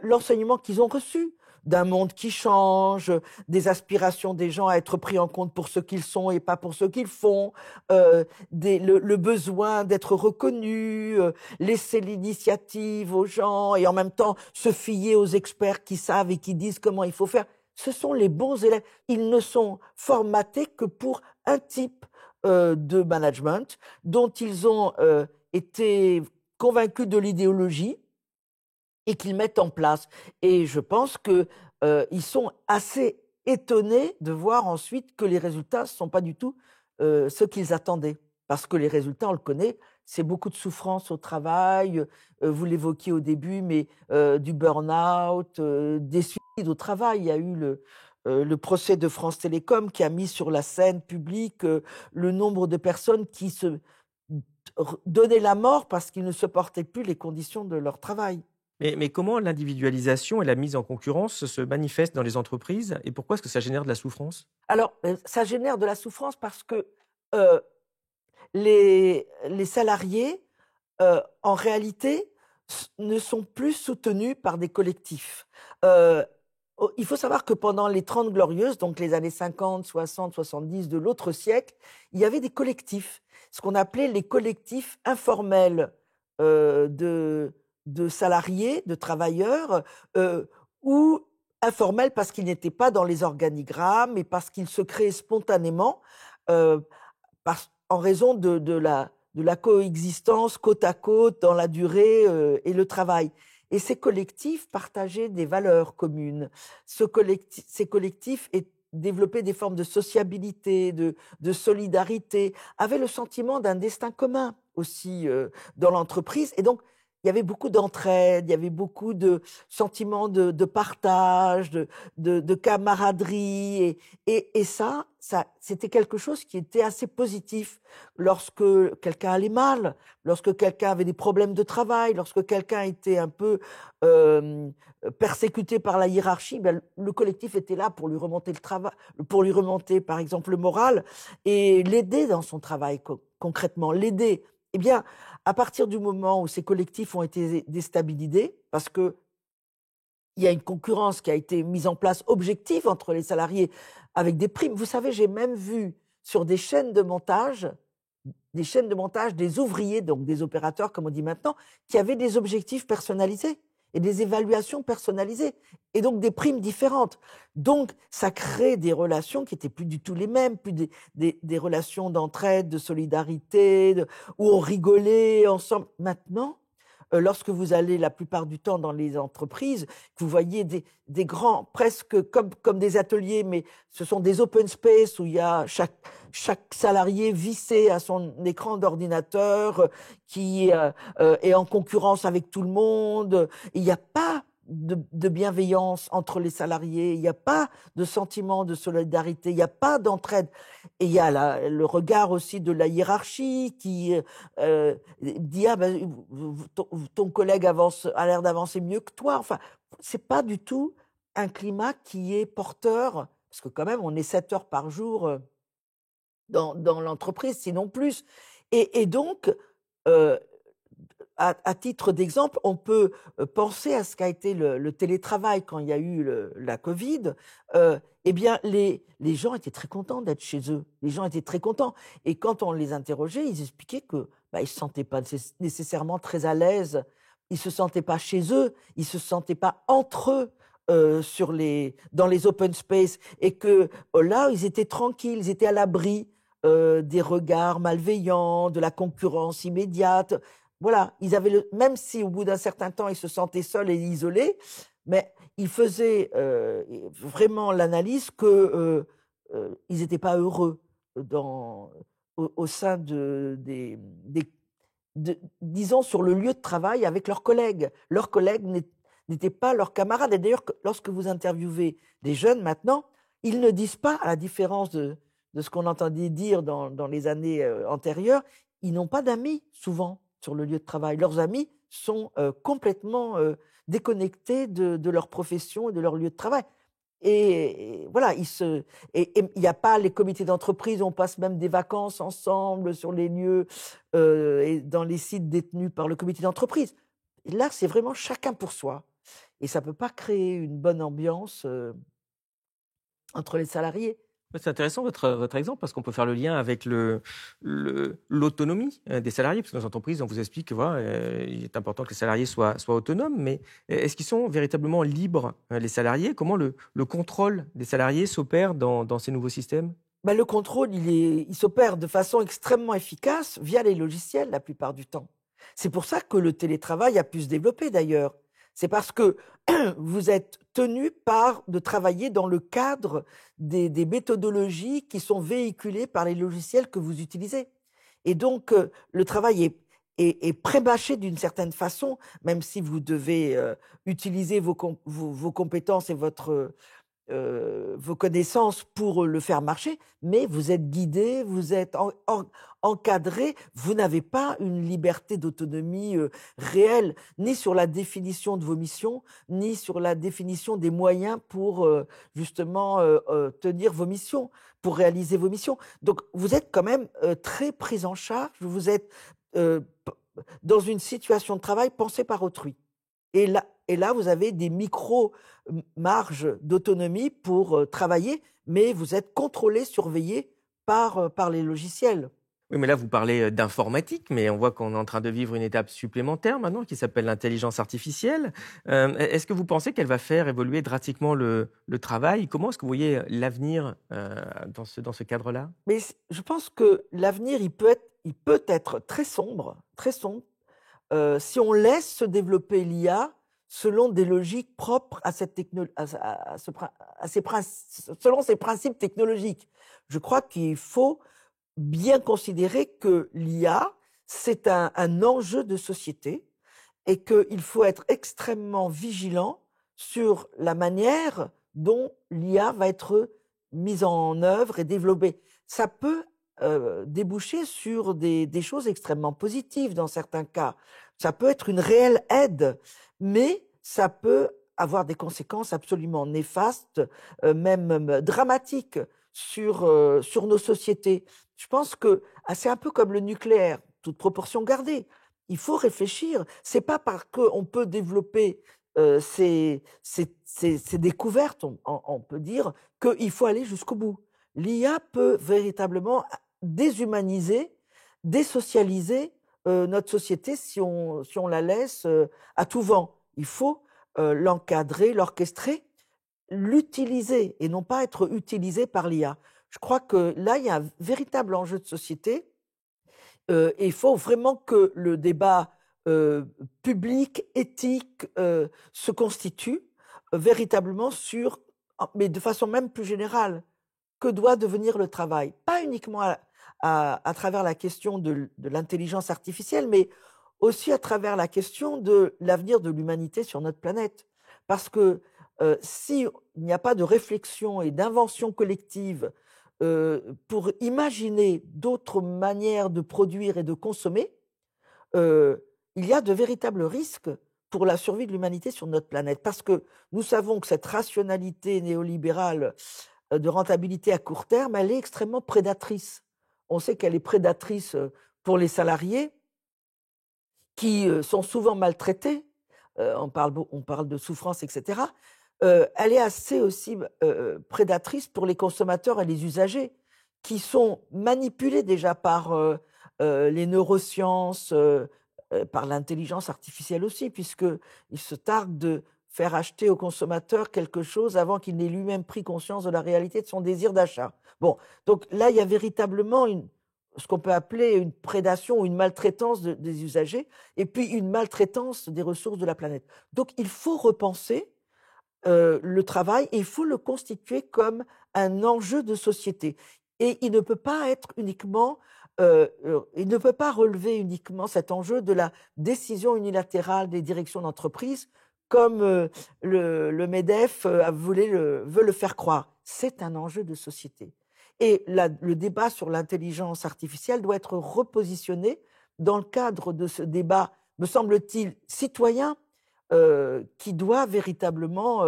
l'enseignement qu'ils ont reçu d'un monde qui change, des aspirations des gens à être pris en compte pour ce qu'ils sont et pas pour ce qu'ils font, le besoin d'être reconnus, laisser l'initiative aux gens et en même temps se fier aux experts qui savent et qui disent comment il faut faire. Ce sont les bons élèves. Ils ne sont formatés que pour un type de management dont ils ont été convaincus de l'idéologie et qu'ils mettent en place. Et je pense qu'ils sont assez étonnés de voir ensuite que les résultats ne sont pas du tout ce qu'ils attendaient. Parce que les résultats, on le connaît, c'est beaucoup de souffrance au travail, vous l'évoquiez au début, mais du burn-out, des suicides au travail. Il y a eu le procès de France Télécom qui a mis sur la scène publique le nombre de personnes qui se donnaient la mort parce qu'ils ne supportaient plus les conditions de leur travail. Mais comment l'individualisation et la mise en concurrence se manifestent dans les entreprises et pourquoi est-ce que ça génère de la souffrance? Alors, ça génère de la souffrance parce que euh, les salariés, en réalité, ne sont plus soutenus par des collectifs. Il faut savoir que pendant les 30 glorieuses, donc les années 50, 60, 70 de l'autre siècle, il y avait des collectifs, ce qu'on appelait les collectifs informels de salariés, de travailleurs, ou informels parce qu'ils n'étaient pas dans les organigrammes et parce qu'ils se créaient spontanément euh, en raison de la coexistence côte à côte dans la durée et le travail. Et ces collectifs partageaient des valeurs communes. Ces collectifs développaient des formes de sociabilité, de solidarité, avaient le sentiment d'un destin commun aussi dans l'entreprise. Et donc, il y avait beaucoup d'entraide, il y avait beaucoup de sentiments de partage, de camaraderie. Et ça, c'était quelque chose qui était assez positif lorsque quelqu'un allait mal, lorsque quelqu'un avait des problèmes de travail, lorsque quelqu'un était un peu persécuté par la hiérarchie, ben, le collectif était là pour lui remonter le travail, pour lui remonter, par exemple, le moral et l'aider dans son travail concrètement, l'aider. Eh bien, à partir du moment où ces collectifs ont été déstabilisés, parce que il y a une concurrence qui a été mise en place objective entre les salariés avec des primes. Vous savez, j'ai même vu sur des chaînes de montage, des ouvriers, donc des opérateurs, comme on dit maintenant, qui avaient des objectifs personnalisés et des évaluations personnalisées, et donc des primes différentes. Donc, ça crée des relations qui n'étaient plus du tout les mêmes, plus des relations d'entraide, de solidarité, où on rigolait ensemble. Maintenant, lorsque vous allez la plupart du temps dans les entreprises, vous voyez des grands, presque comme des ateliers, mais ce sont des open space où il y a chaque salarié vissé à son écran d'ordinateur qui est en concurrence avec tout le monde. Il n'y a pas de bienveillance entre les salariés, il n'y a pas de sentiment de solidarité, il n'y a pas d'entraide. Et il y a le regard aussi de la hiérarchie qui dit ah ben, ton collègue a l'air d'avancer mieux que toi. Enfin, c'est pas du tout un climat qui est porteur, parce que quand même on est 7 heures par jour dans l'entreprise, sinon plus. Et donc, euh, à titre d'exemple, on peut penser à ce qu'a été le télétravail quand il y a eu la Covid. Eh bien, les gens étaient très contents d'être chez eux. Les gens étaient très contents. Et quand on les interrogeait, ils expliquaient que ils se sentaient pas nécessairement très à l'aise. Ils se sentaient pas chez eux. Ils se sentaient pas entre eux. Dans les open space, et que là, ils étaient tranquilles, ils étaient à l'abri des regards malveillants, de la concurrence immédiate. Voilà, même si au bout d'un certain temps, ils se sentaient seuls et isolés, mais ils faisaient vraiment l'analyse qu'ils n'étaient pas heureux au sein disons, sur le lieu de travail avec leurs collègues. Leurs collègues n'étaient pas leurs camarades. Et d'ailleurs, lorsque vous interviewez des jeunes maintenant, ils ne disent pas, à la différence de ce qu'on entendait dire dans les années antérieures, ils n'ont pas d'amis souvent sur le lieu de travail. Leurs amis sont complètement déconnectés de leur profession et de leur lieu de travail. Et voilà, il n'y a pas les comités d'entreprise, on passe même des vacances ensemble sur les lieux et dans les sites détenus par le comité d'entreprise. Et là, c'est vraiment chacun pour soi. Et ça ne peut pas créer une bonne ambiance entre les salariés. C'est intéressant votre exemple parce qu'on peut faire le lien avec l'autonomie des salariés, parce que dans les entreprises, on vous explique que voilà, il est important que les salariés soient autonomes, mais est-ce qu'ils sont véritablement libres, les salariés? Comment le contrôle des salariés s'opère dans ces nouveaux systèmes? Le contrôle, il s'opère de façon extrêmement efficace via les logiciels la plupart du temps. C'est pour ça que le télétravail a pu se développer d'ailleurs. C'est parce que vous êtes tenu de travailler dans le cadre des méthodologies qui sont véhiculées par les logiciels que vous utilisez. Et donc, le travail est pré-bâché d'une certaine façon, même si vous devez utiliser vos compétences et vos connaissances pour le faire marcher, mais vous êtes guidé, vous êtes encadré, vous n'avez pas une liberté d'autonomie réelle, ni sur la définition de vos missions, ni sur la définition des moyens pour justement tenir vos missions, pour réaliser vos missions. Donc vous êtes quand même très pris en charge, vous êtes dans une situation de travail pensée par autrui. Et là, vous avez des micro-marges d'autonomie pour travailler, mais vous êtes contrôlé, surveillé par les logiciels. Oui, mais là, vous parlez d'informatique, mais on voit qu'on est en train de vivre une étape supplémentaire maintenant qui s'appelle l'intelligence artificielle. Est-ce que vous pensez qu'elle va faire évoluer drastiquement le travail? Comment est-ce que vous voyez l'avenir dans ce cadre-là? Mais je pense que l'avenir, il peut être très sombre, si on laisse se développer l'IA selon des logiques propres à selon ses principes technologiques. Je crois qu'il faut bien considérer que l'IA, c'est un enjeu de société et qu'il faut être extrêmement vigilant sur la manière dont l'IA va être mise en œuvre et développée. Ça peut déboucher sur des choses extrêmement positives dans certains cas. Ça peut être une réelle aide, mais ça peut avoir des conséquences absolument néfastes, même dramatiques sur nos sociétés. Je pense que c'est un peu comme le nucléaire, toute proportion gardée. Il faut réfléchir. C'est pas parce qu'on peut développer ces découvertes, on peut dire, qu'il faut aller jusqu'au bout. L'IA peut véritablement déshumaniser, désocialiser notre société si on la laisse à tout vent. Il faut l'encadrer, l'orchestrer, l'utiliser et non pas être utilisé par l'IA. Je crois que là, il y a un véritable enjeu de société et il faut vraiment que le débat public, éthique, se constitue véritablement mais de façon même plus générale, que doit devenir le travail. Pas uniquement à travers la question de l'intelligence artificielle, mais aussi à travers la question de l'avenir de l'humanité sur notre planète. Parce que s'il n'y a pas de réflexion et d'invention collective pour imaginer d'autres manières de produire et de consommer, il y a de véritables risques pour la survie de l'humanité sur notre planète. Parce que nous savons que cette rationalité néolibérale de rentabilité à court terme, elle est extrêmement prédatrice on sait qu'elle est prédatrice pour les salariés qui sont souvent maltraités. On parle de souffrance, etc. Elle est assez aussi prédatrice pour les consommateurs et les usagers qui sont manipulés déjà par les neurosciences, par l'intelligence artificielle aussi, puisqu'ils se targuent de faire acheter au consommateur quelque chose avant qu'il n'ait lui-même pris conscience de la réalité de son désir d'achat. Bon, donc là, il y a véritablement ce qu'on peut appeler une prédation ou une maltraitance des usagers, et puis une maltraitance des ressources de la planète. Donc il faut repenser le travail et il faut le constituer comme un enjeu de société. Et il ne peut pas être uniquement, il ne peut pas relever uniquement cet enjeu de la décision unilatérale des directions d'entreprise, comme le MEDEF veut le faire croire. C'est un enjeu de société. Et le débat sur l'intelligence artificielle doit être repositionné dans le cadre de ce débat, me semble-t-il, citoyen, qui doit véritablement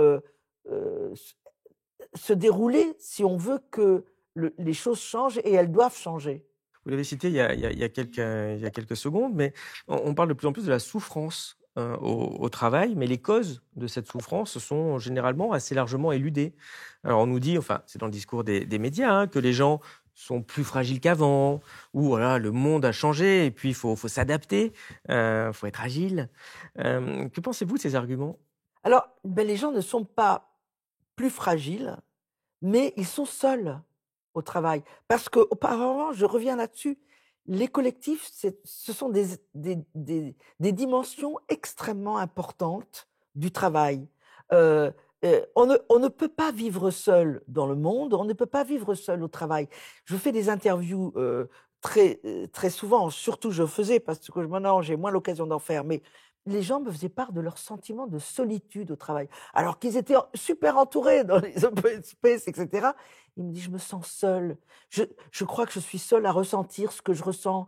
se dérouler si on veut que les choses changent, et elles doivent changer. Vous l'avez cité il y a quelques secondes, mais on parle de plus en plus de la souffrance au travail, mais les causes de cette souffrance sont généralement assez largement éludées. Alors on nous dit, enfin c'est dans le discours des médias, hein, que les gens sont plus fragiles qu'avant, ou voilà, le monde a changé et puis il faut s'adapter, faut être agile. Que pensez-vous de ces arguments? Alors, les gens ne sont pas plus fragiles, mais ils sont seuls au travail. Parce qu'auparavant, je reviens là-dessus, les collectifs, ce sont des dimensions extrêmement importantes du travail. On ne peut pas vivre seul dans le monde, on ne peut pas vivre seul au travail. Je fais des interviews très souvent, surtout je faisais, parce que maintenant j'ai moins l'occasion d'en faire, mais les gens me faisaient part de leur sentiment de solitude au travail. Alors qu'ils étaient super entourés dans les open space, etc. Ils me disent, je me sens seul. Je crois que je suis seul à ressentir ce que je ressens.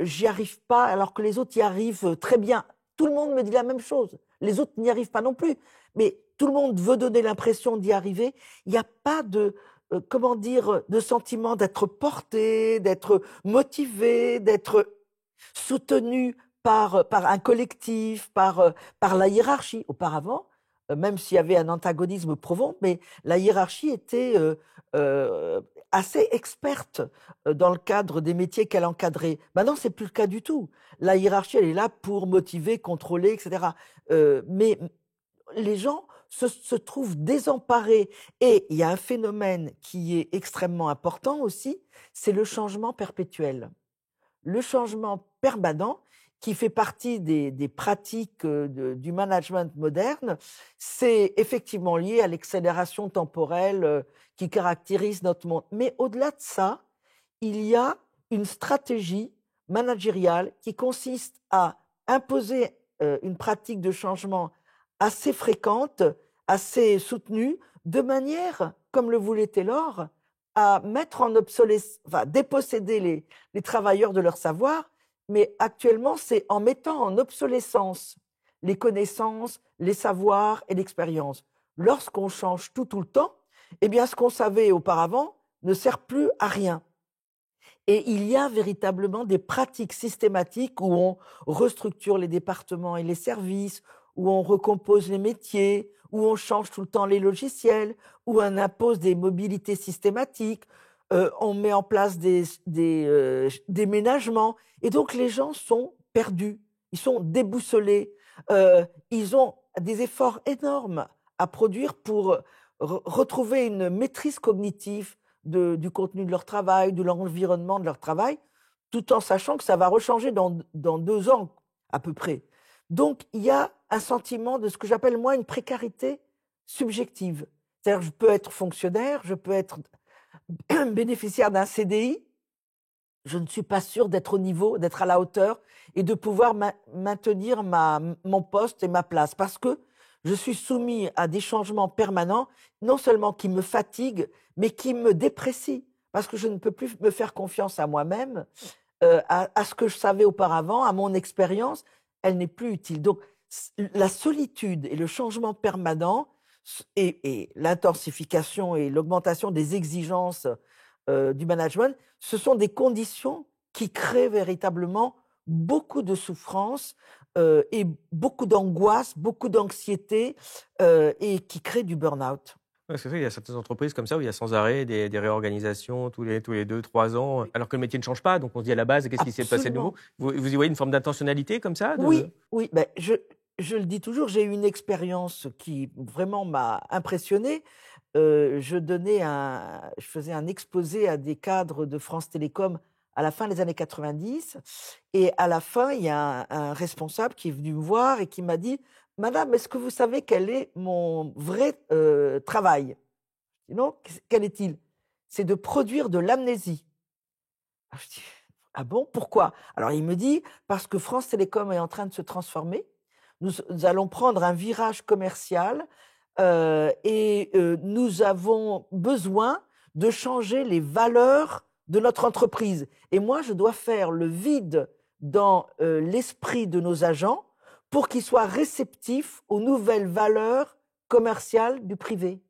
J'y arrive pas, alors que les autres y arrivent très bien. Tout le monde me dit la même chose. Les autres n'y arrivent pas non plus. Mais tout le monde veut donner l'impression d'y arriver. Il n'y a pas de, de sentiment d'être porté, d'être motivé, d'être soutenu par un collectif, par la hiérarchie. Auparavant, même s'il y avait un antagonisme profond, mais la hiérarchie était assez experte dans le cadre des métiers qu'elle encadrait. Maintenant, c'est plus le cas du tout. La hiérarchie, elle est là pour motiver, contrôler, etc. Mais les gens se trouvent désemparés. Et il y a un phénomène qui est extrêmement important aussi, c'est le changement perpétuel. Le changement permanent, qui fait partie des pratiques du management moderne, c'est effectivement lié à l'accélération temporelle qui caractérise notre monde. Mais au-delà de ça, il y a une stratégie managériale qui consiste à imposer une pratique de changement assez fréquente, assez soutenue, de manière, comme le voulait Taylor, à mettre en obsolescence, enfin, déposséder les travailleurs de leur savoir, mais actuellement, c'est en mettant en obsolescence les connaissances, les savoirs et l'expérience. Lorsqu'on change tout le temps, eh bien, ce qu'on savait auparavant ne sert plus à rien. Et il y a véritablement des pratiques systématiques où on restructure les départements et les services, où on recompose les métiers, où on change tout le temps les logiciels, où on impose des mobilités systématiques, on met en place des déménagements. Et donc les gens sont perdus, ils sont déboussolés, ils ont des efforts énormes à produire pour retrouver une maîtrise cognitive du contenu de leur travail, de l'environnement de leur travail, tout en sachant que ça va rechanger dans 2 ans à peu près. Donc, il y a un sentiment de ce que j'appelle, moi, une précarité subjective. C'est-à-dire, je peux être fonctionnaire, je peux être bénéficiaire d'un CDI, je ne suis pas sûre d'être au niveau, d'être à la hauteur et de pouvoir maintenir mon poste et ma place, parce que je suis soumis à des changements permanents, non seulement qui me fatiguent, mais qui me déprécient, parce que je ne peux plus me faire confiance à moi-même, à ce que je savais auparavant, à mon expérience, elle n'est plus utile. Donc, la solitude et le changement permanent et l'intensification et l'augmentation des exigences du management, ce sont des conditions qui créent véritablement beaucoup de souffrance et beaucoup d'angoisse, beaucoup d'anxiété et qui créent du burn-out. Ouais, c'est ça, il y a certaines entreprises comme ça où il y a sans arrêt des réorganisations tous les 2-3 ans, alors que le métier ne change pas. Donc on se dit à la base, qu'est-ce qui s'est passé de nouveau? Absolument. Vous y voyez une forme d'intentionnalité comme ça Oui, ben, je le dis toujours, j'ai eu une expérience qui vraiment m'a impressionnée. Je faisais un exposé à des cadres de France Télécom à la fin des années 90 et à la fin, il y a un responsable qui est venu me voir et qui m'a dit: «Madame, est-ce que vous savez quel est mon vrai, travail?» Je dis: «Non, quel est-il?» «C'est de produire de l'amnésie». Alors je dis: «Ah bon, pourquoi?» Alors il me dit: «Parce que France Télécom est en train de se transformer. Nous allons prendre un virage commercial, nous avons besoin de changer les valeurs de notre entreprise et moi, je dois faire le vide dans, l'esprit de nos agents pour qu'ils soient réceptifs aux nouvelles valeurs commerciales du privé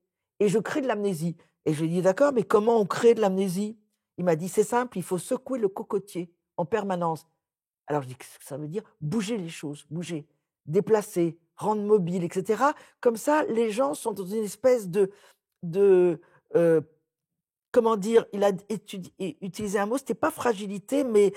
et je crée de l'amnésie» et je lui ai dit: «D'accord, mais comment on crée de l'amnésie?» Il m'a dit: «C'est simple, il faut secouer le cocotier en permanence». Alors je dis: «Qu'est-ce que ça veut dire?» «Bouger les choses, bouger, déplacer, rendre mobile, et cetera». Comme ça, les gens sont dans une espèce de, comment dire? Il a utilisé un mot, c'était pas fragilité, mais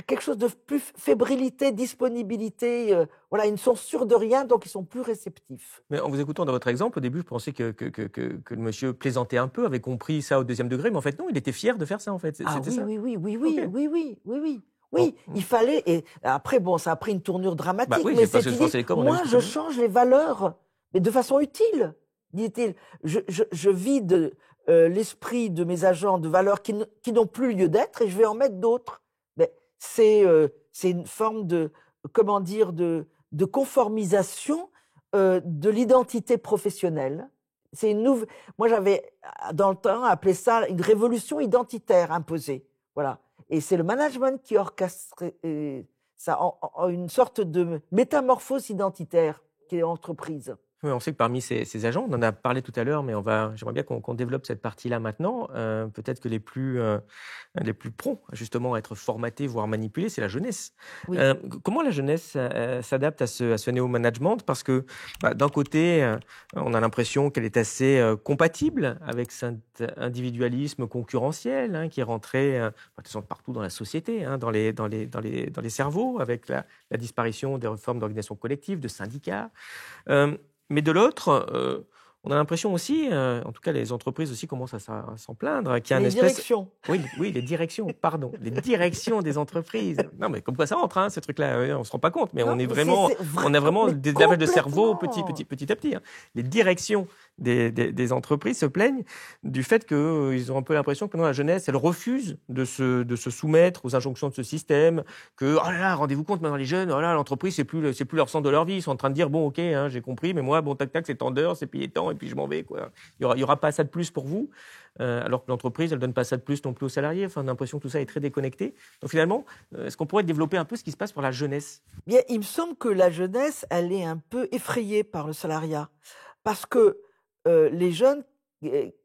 quelque chose de plus fébrilité, disponibilité, voilà, ils ne sont sûrs de rien, donc ils sont plus réceptifs. Mais en vous écoutant dans votre exemple, au début, je pensais que le monsieur plaisantait un peu, avait compris ça au deuxième degré, mais en fait non, il était fier de faire ça en fait. Ah C'était oui, ça? oui, oui, oui, Ok. oui, oui, oui, oui, oui. Bon. Oui, il fallait et après bon, ça a pris une tournure Bah dramatique, oui, mais c'est parce c'est que il France dit: Télécom, on a vu ce «Moi, que ça je donnait. change les valeurs, mais de façon utile», dit-il. Je vide, l'esprit de mes agents de valeurs qui n'ont plus lieu d'être et je vais en mettre d'autres. Mais c'est une forme de, comment dire? De conformisation, de l'identité professionnelle. C'est une nouve Moi j'avais, dans le temps, appelé ça une révolution identitaire imposée. Voilà. Et c'est le management qui orchestre ça en une sorte de métamorphose identitaire qui est entreprise. Oui, on sait que parmi ces agents, on en a parlé tout à l'heure, mais j'aimerais bien qu'on développe cette partie-là maintenant. Peut-être que les plus prompts, justement, à être formatés, voire manipulés, c'est la jeunesse. Oui. Comment la jeunesse s'adapte à ce néo-management? Parce que d'un côté, on a l'impression qu'elle est assez compatible avec cet individualisme concurrentiel qui est rentré de toute façon partout dans la société, dans les cerveaux, avec la disparition des formes d'organisation collective, de syndicats. Mais de l'autre, on a l'impression aussi, en tout cas les entreprises aussi commencent à s'en plaindre, qu'il y a une Les espèce... directions. Oui, les directions, pardon, les directions des entreprises. Non, mais comme quoi ça rentre, ces trucs-là, on se rend pas compte, mais Non, on est mais vraiment, c'est on a vraiment mais des lavages de cerveau complètement. petit à petit. Les directions des entreprises se plaignent du fait qu'ils ont un peu l'impression que maintenant la jeunesse, elle refuse de se soumettre aux injonctions de ce système, que, oh là là, rendez-vous compte, maintenant les jeunes, oh là, l'entreprise, c'est plus leur centre de leur vie, ils sont en train de dire, bon, ok, j'ai compris, mais moi, bon, tac, tac, c'est tant d'heures, c'est payé tant, et puis je m'en vais, quoi. Il y aura pas ça de plus pour vous, alors que l'entreprise, elle donne pas ça de plus non plus aux salariés. Enfin, on a l'impression que tout ça est très déconnecté. Donc finalement, est-ce qu'on pourrait développer un peu ce qui se passe pour la jeunesse? Bien, il me semble que la jeunesse, elle est un peu effrayée par le salariat. Parce que les jeunes,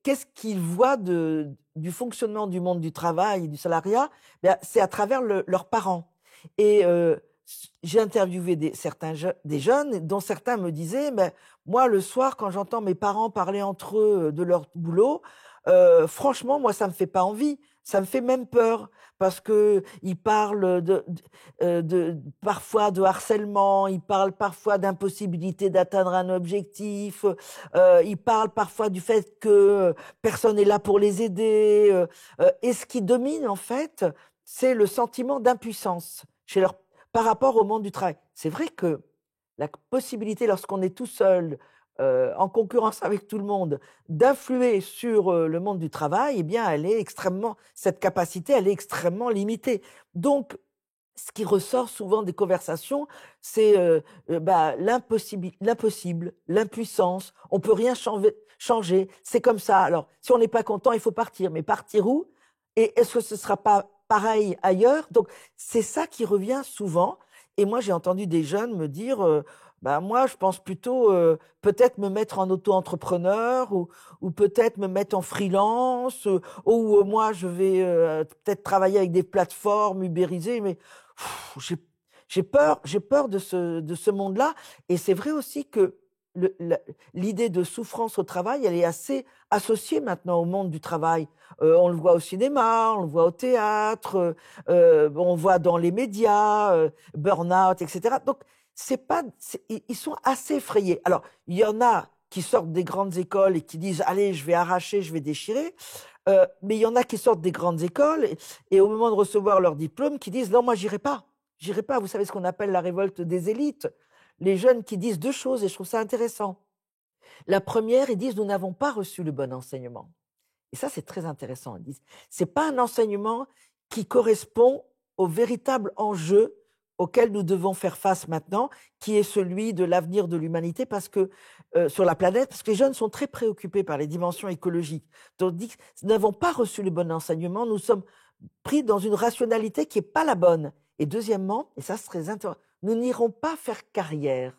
qu'est-ce qu'ils voient du fonctionnement du monde du travail et du salariat? Bien, c'est à travers leurs parents. Et j'ai interviewé des jeunes, dont certains me disaient, ben, moi, le soir, quand j'entends mes parents parler entre eux de leur boulot, franchement, moi, ça me fait pas envie. Ça me fait même peur parce que ils parlent parfois de harcèlement, ils parlent parfois d'impossibilité d'atteindre un objectif, ils parlent parfois du fait que personne n'est là pour les aider. Et ce qui domine, en fait, c'est le sentiment d'impuissance par rapport au monde du travail. C'est vrai que la possibilité, lorsqu'on est tout seul, en concurrence avec tout le monde, d'influer sur le monde du travail, eh bien, cette capacité, elle est extrêmement limitée. Donc, ce qui ressort souvent des conversations, c'est l'impossible, l'impuissance. On peut rien changer. C'est comme ça. Alors, si on n'est pas content, il faut partir. Mais partir où? Et est-ce que ce sera pas pareil ailleurs? Donc, c'est ça qui revient souvent. Et moi, j'ai entendu des jeunes me dire, Ben moi, je pense plutôt peut-être me mettre en auto-entrepreneur ou peut-être me mettre en freelance ou moi, je vais peut-être travailler avec des plateformes ubérisées, mais j'ai peur de ce monde-là. Et c'est vrai aussi que l'idée de souffrance au travail, elle est assez associée maintenant au monde du travail. On le voit au cinéma, on le voit au théâtre, on voit dans les médias, burn-out, etc. Donc, ils sont assez effrayés. Alors, il y en a qui sortent des grandes écoles et qui disent, allez, je vais arracher, je vais déchirer. Mais il y en a qui sortent des grandes écoles et au moment de recevoir leur diplôme, qui disent, non, moi, j'irai pas. J'irai pas. Vous savez ce qu'on appelle la révolte des élites. Les jeunes qui disent deux choses et je trouve ça intéressant. La première, ils disent, nous n'avons pas reçu le bon enseignement. Et ça, c'est très intéressant. Ils disent, c'est pas un enseignement qui correspond au véritable enjeu auquel nous devons faire face maintenant, qui est celui de l'avenir de l'humanité sur la planète, parce que les jeunes sont très préoccupés par les dimensions écologiques. Donc, nous n'avons pas reçu le bon enseignement, nous sommes pris dans une rationalité qui n'est pas la bonne. Et deuxièmement, et ça c'est très intéressant, nous n'irons pas faire carrière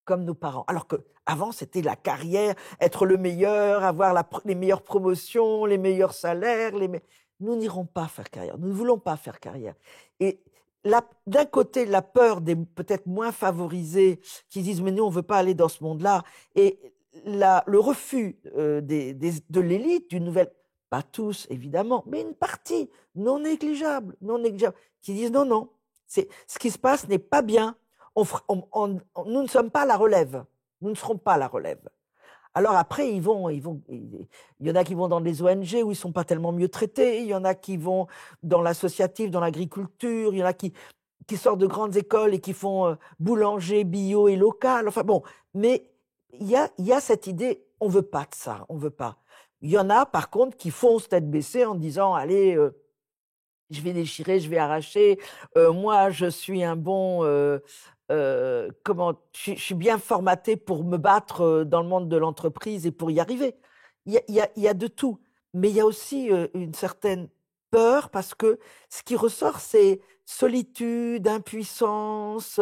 comme nos parents. Alors qu'avant, c'était la carrière, être le meilleur, avoir les meilleures promotions, les meilleurs salaires. Nous n'irons pas faire carrière. Nous ne voulons pas faire carrière. Et d'un côté, la peur des peut-être moins favorisés qui disent « mais nous, on ne veut pas aller dans ce monde-là ». Et le refus de l'élite, d'une nouvelle... Pas tous, évidemment, mais une partie non négligeable, qui disent « non, non, ce qui se passe n'est pas bien. Nous ne sommes pas la relève. Nous ne serons pas la relève. » Alors après, il y en a qui vont dans les ONG où ils ne sont pas tellement mieux traités, il y en a qui vont dans l'associatif, dans l'agriculture, il y en a qui sortent de grandes écoles et qui font boulanger, bio et local. Enfin bon, mais il y a cette idée, on ne veut pas de ça, on ne veut pas. Il y en a par contre qui foncent tête baissée en disant, allez, je vais déchirer, je vais arracher, moi je suis un bon... je suis bien formaté pour me battre dans le monde de l'entreprise et pour y arriver. Il y a de tout, mais il y a aussi une certaine peur parce que ce qui ressort, c'est solitude, impuissance,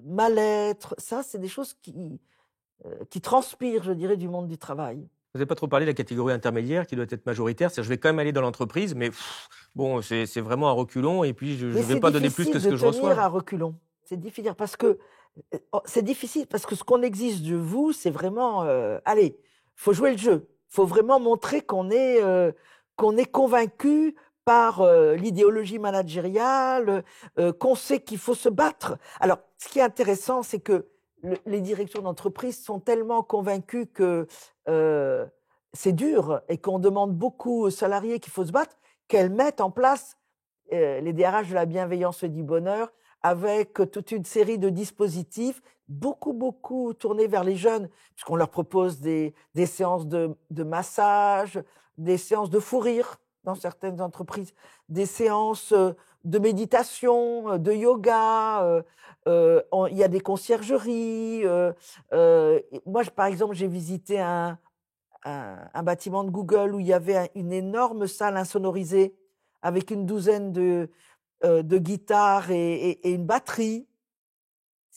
mal-être. Ça, c'est des choses qui transpirent, je dirais, du monde du travail. Vous n'avez pas trop parlé de la catégorie intermédiaire qui doit être majoritaire. C'est-à-dire, je vais quand même aller dans l'entreprise, mais bon, c'est vraiment un reculon et puis je ne vais pas donner plus que ce que je reçois. C'est difficile de tenir à reculons. C'est difficile parce que ce qu'on exige de vous, c'est vraiment, allez, faut jouer le jeu. Faut vraiment montrer qu'on est convaincu par l'idéologie managériale, qu'on sait qu'il faut se battre. Alors, ce qui est intéressant, c'est que les directions d'entreprise sont tellement convaincues que c'est dur et qu'on demande beaucoup aux salariés qu'il faut se battre, qu'elles mettent en place les DRH de la bienveillance et du bonheur avec toute une série de dispositifs, beaucoup tournés vers les jeunes, puisqu'on leur propose des séances de massage, des séances de fou rire dans certaines entreprises, des séances de méditation, de yoga, il y a des conciergeries. Moi, par exemple, j'ai visité un bâtiment de Google où il y avait une énorme salle insonorisée avec une douzaine de guitares et une batterie.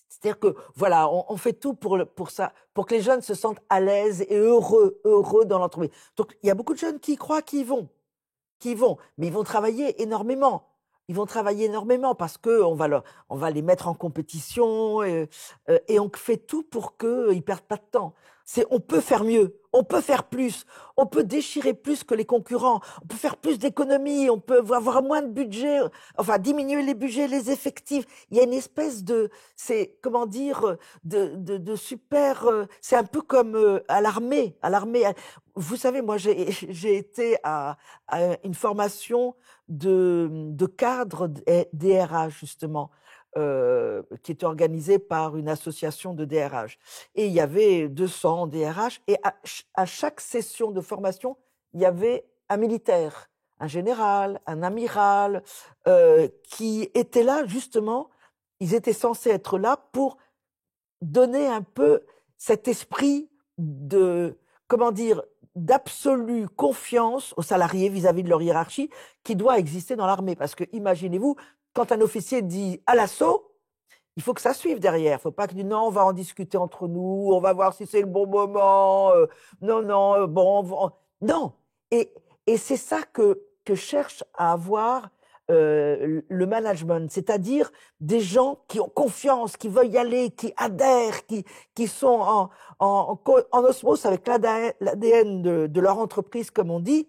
C'est-à-dire que, voilà, on fait tout pour ça, pour que les jeunes se sentent à l'aise et heureux dans l'entreprise. Donc, il y a beaucoup de jeunes qui croient qu'ils vont, mais ils vont travailler énormément. Ils vont travailler énormément parce qu'on va les mettre en compétition et on fait tout pour qu'ils ne perdent pas de temps. On peut faire mieux, on peut faire plus, on peut déchirer plus que les concurrents, on peut faire plus d'économies, on peut avoir moins de budget, enfin diminuer les budgets, les effectifs. Il y a une espèce de super. C'est un peu comme à l'armée. Vous savez, moi j'ai été à une formation de cadre DRH justement. Qui était organisée par une association de DRH. Et il y avait 200 DRH, et à chaque session de formation, il y avait un militaire, un général, un amiral, qui étaient là justement, ils étaient censés être là pour donner un peu cet esprit d'absolue confiance aux salariés vis-à-vis de leur hiérarchie qui doit exister dans l'armée. Parce que, imaginez-vous, quand un officier dit « à l'assaut », il faut que ça suive derrière. Il ne faut pas que non, on va en discuter entre nous, on va voir si c'est le bon moment. Non, bon, non. Et c'est ça que cherche à avoir le management, c'est-à-dire des gens qui ont confiance, qui veulent y aller, qui adhèrent, qui sont en osmose avec l'ADN de leur entreprise, comme on dit,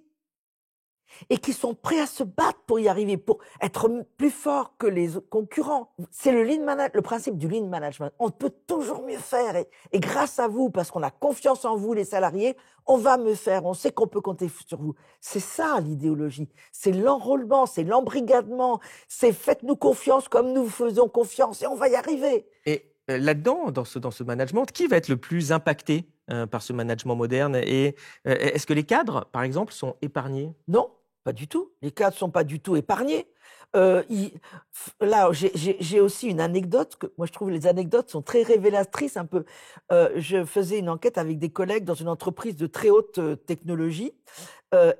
et qui sont prêts à se battre pour y arriver, pour être plus forts que les concurrents. C'est le principe du lean management. On peut toujours mieux faire, et grâce à vous, parce qu'on a confiance en vous, les salariés, on va mieux faire, on sait qu'on peut compter sur vous. C'est ça l'idéologie, c'est l'enrôlement, c'est l'embrigadement, c'est faites-nous confiance comme nous vous faisons confiance, et on va y arriver. Et là-dedans, dans ce management, qui va être le plus impacté par ce management moderne? Et est-ce que les cadres, par exemple, sont épargnés? Non, pas du tout. Les cadres ne sont pas du tout épargnés. Là, j'ai aussi une anecdote, que moi je trouve les anecdotes sont très révélatrices un peu. Je faisais une enquête avec des collègues dans une entreprise de très haute technologie,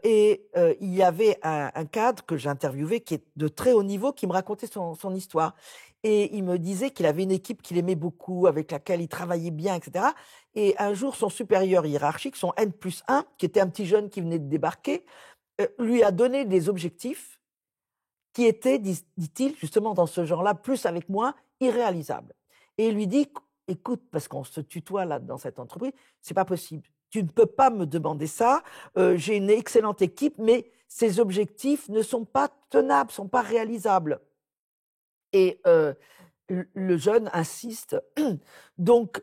et il y avait un cadre que j'ai interviewé qui est de très haut niveau, qui me racontait son histoire. Et il me disait qu'il avait une équipe qu'il aimait beaucoup, avec laquelle il travaillait bien, etc. Et un jour, son supérieur hiérarchique, son N+1, qui était un petit jeune qui venait de débarquer, lui a donné des objectifs qui étaient, dit-il, justement dans ce genre-là, plus avec moi, irréalisables. Et il lui dit, écoute, parce qu'on se tutoie là dans cette entreprise, c'est pas possible. Tu ne peux pas me demander ça. J'ai une excellente équipe, mais ces objectifs ne sont pas tenables, sont pas réalisables. Et le jeune insiste. Donc,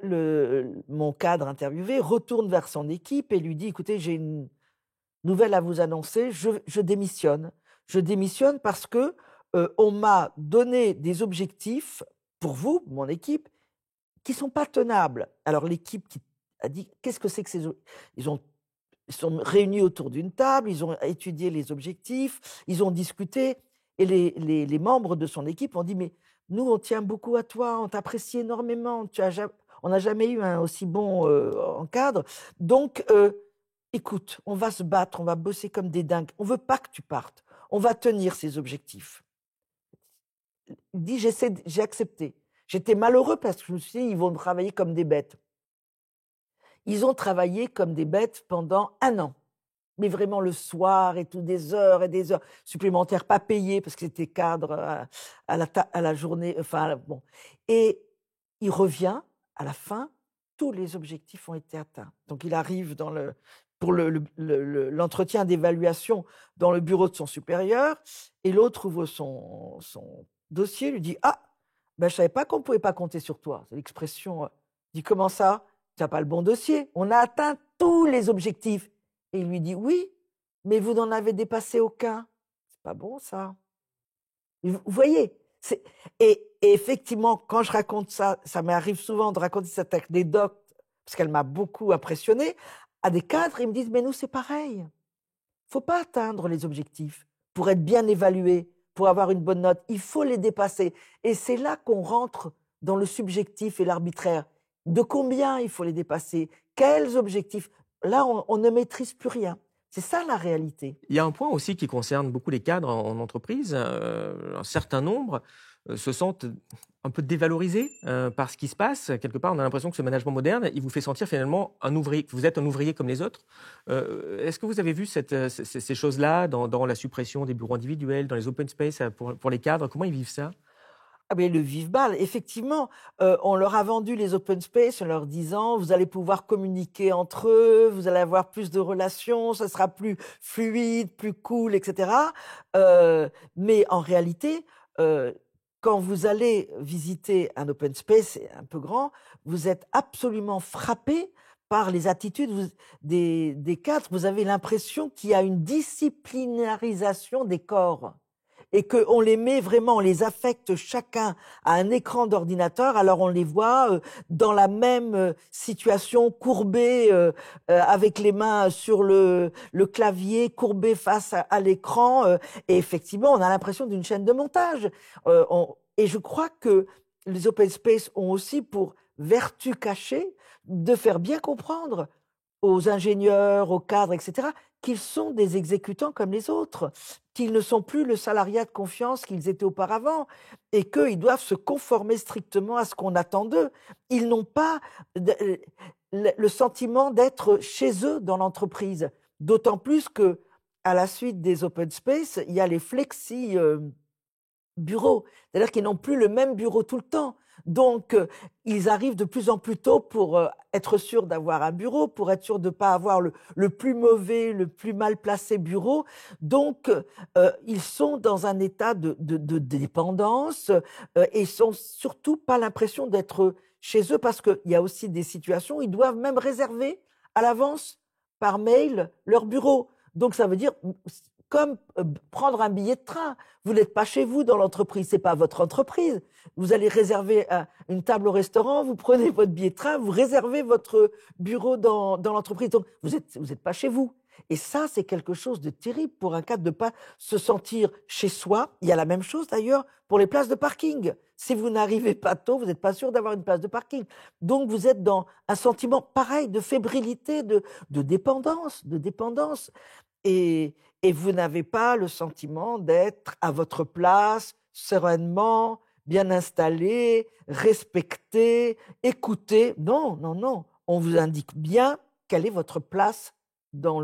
mon cadre interviewé retourne vers son équipe et lui dit, écoutez, j'ai une nouvelle à vous annoncer, je démissionne. Je démissionne parce que on m'a donné des objectifs pour vous, mon équipe, qui ne sont pas tenables. Alors l'équipe qui a dit, qu'est-ce que c'est que ces objectifs? Ils sont réunis autour d'une table, ils ont étudié les objectifs, ils ont discuté, et les membres de son équipe ont dit, mais nous, on tient beaucoup à toi, on t'apprécie énormément, on n'a jamais eu un aussi bon encadre, donc écoute, on va se battre, on va bosser comme des dingues, on ne veut pas que tu partes, on va tenir ces objectifs. Il dit, j'ai accepté. J'étais malheureux parce que je me suis dit, ils vont travailler comme des bêtes. Ils ont travaillé comme des bêtes pendant 1 an. Mais vraiment le soir et tout, des heures supplémentaires, pas payées parce que c'était cadre à la journée. Enfin, bon. Et il revient, à la fin, tous les objectifs ont été atteints. Donc il arrive pour l'entretien d'évaluation dans le bureau de son supérieur, et l'autre ouvre son dossier, lui dit, ah, ben, je ne savais pas qu'on ne pouvait pas compter sur toi. C'est l'expression. Il dit, comment ça? Tu n'as pas le bon dossier. On a atteint tous les objectifs. Et il lui dit, oui, mais vous n'en avez dépassé aucun. C'est pas bon, ça. Vous voyez, et effectivement, quand je raconte ça, ça m'arrive souvent de raconter cette anecdote, parce qu'elle m'a beaucoup impressionné, à des cadres, ils me disent, mais nous, c'est pareil. Il ne faut pas atteindre les objectifs pour être bien évalué, pour avoir une bonne note. Il faut les dépasser. Et c'est là qu'on rentre dans le subjectif et l'arbitraire. De combien il faut les dépasser? Quels objectifs? Là, on ne maîtrise plus rien. C'est ça la réalité. Il y a un point aussi qui concerne beaucoup les cadres en entreprise. Un certain nombre se sentent un peu dévalorisés par ce qui se passe. Quelque part, on a l'impression que ce management moderne, il vous fait sentir finalement un ouvrier, que vous êtes un ouvrier comme les autres. Est-ce que vous avez vu ces choses-là dans la suppression des bureaux individuels, dans les open space pour les cadres? Comment ils vivent ça? Ah mais le vivent mal, effectivement, on leur a vendu les open space en leur disant, vous allez pouvoir communiquer entre eux, vous allez avoir plus de relations, ça sera plus fluide, plus cool, etc. Mais en réalité, quand vous allez visiter un open space un peu grand, vous êtes absolument frappé par les attitudes des cadres. Vous avez l'impression qu'il y a une disciplinarisation des corps, et qu'on les met vraiment, on les affecte chacun à un écran d'ordinateur, alors on les voit dans la même situation, courbés, avec les mains sur le clavier, courbés face à l'écran, et effectivement, on a l'impression d'une chaîne de montage. Et je crois que les open space ont aussi pour vertu cachée de faire bien comprendre aux ingénieurs, aux cadres, etc., qu'ils sont des exécutants comme les autres, qu'ils ne sont plus le salariat de confiance qu'ils étaient auparavant et qu'ils doivent se conformer strictement à ce qu'on attend d'eux. Ils n'ont pas le sentiment d'être chez eux dans l'entreprise, d'autant plus que à la suite des open space, il y a les flexi bureaux, c'est-à-dire qu'ils n'ont plus le même bureau tout le temps. Donc, ils arrivent de plus en plus tôt pour être sûrs d'avoir un bureau, pour être sûrs de ne pas avoir le plus mauvais, le plus mal placé bureau. Donc, ils sont dans un état de dépendance et ils n'ont surtout pas l'impression d'être chez eux parce qu'il y a aussi des situations où ils doivent même réserver à l'avance par mail leur bureau. Donc, ça veut dire comme prendre un billet de train. Vous n'êtes pas chez vous dans l'entreprise, c'est pas votre entreprise. Vous allez réserver une table au restaurant, vous prenez votre billet de train, vous réservez votre bureau dans l'entreprise. Donc, vous êtes pas chez vous. Et ça, c'est quelque chose de terrible pour un cadre de ne pas se sentir chez soi. Il y a la même chose d'ailleurs pour les places de parking. Si vous n'arrivez pas tôt, vous n'êtes pas sûr d'avoir une place de parking. Donc, vous êtes dans un sentiment pareil de fébrilité, de dépendance, et vous n'avez pas le sentiment d'être à votre place, sereinement, bien installé, respecté, écouté. Non, non, non. On vous indique bien quelle est votre place dans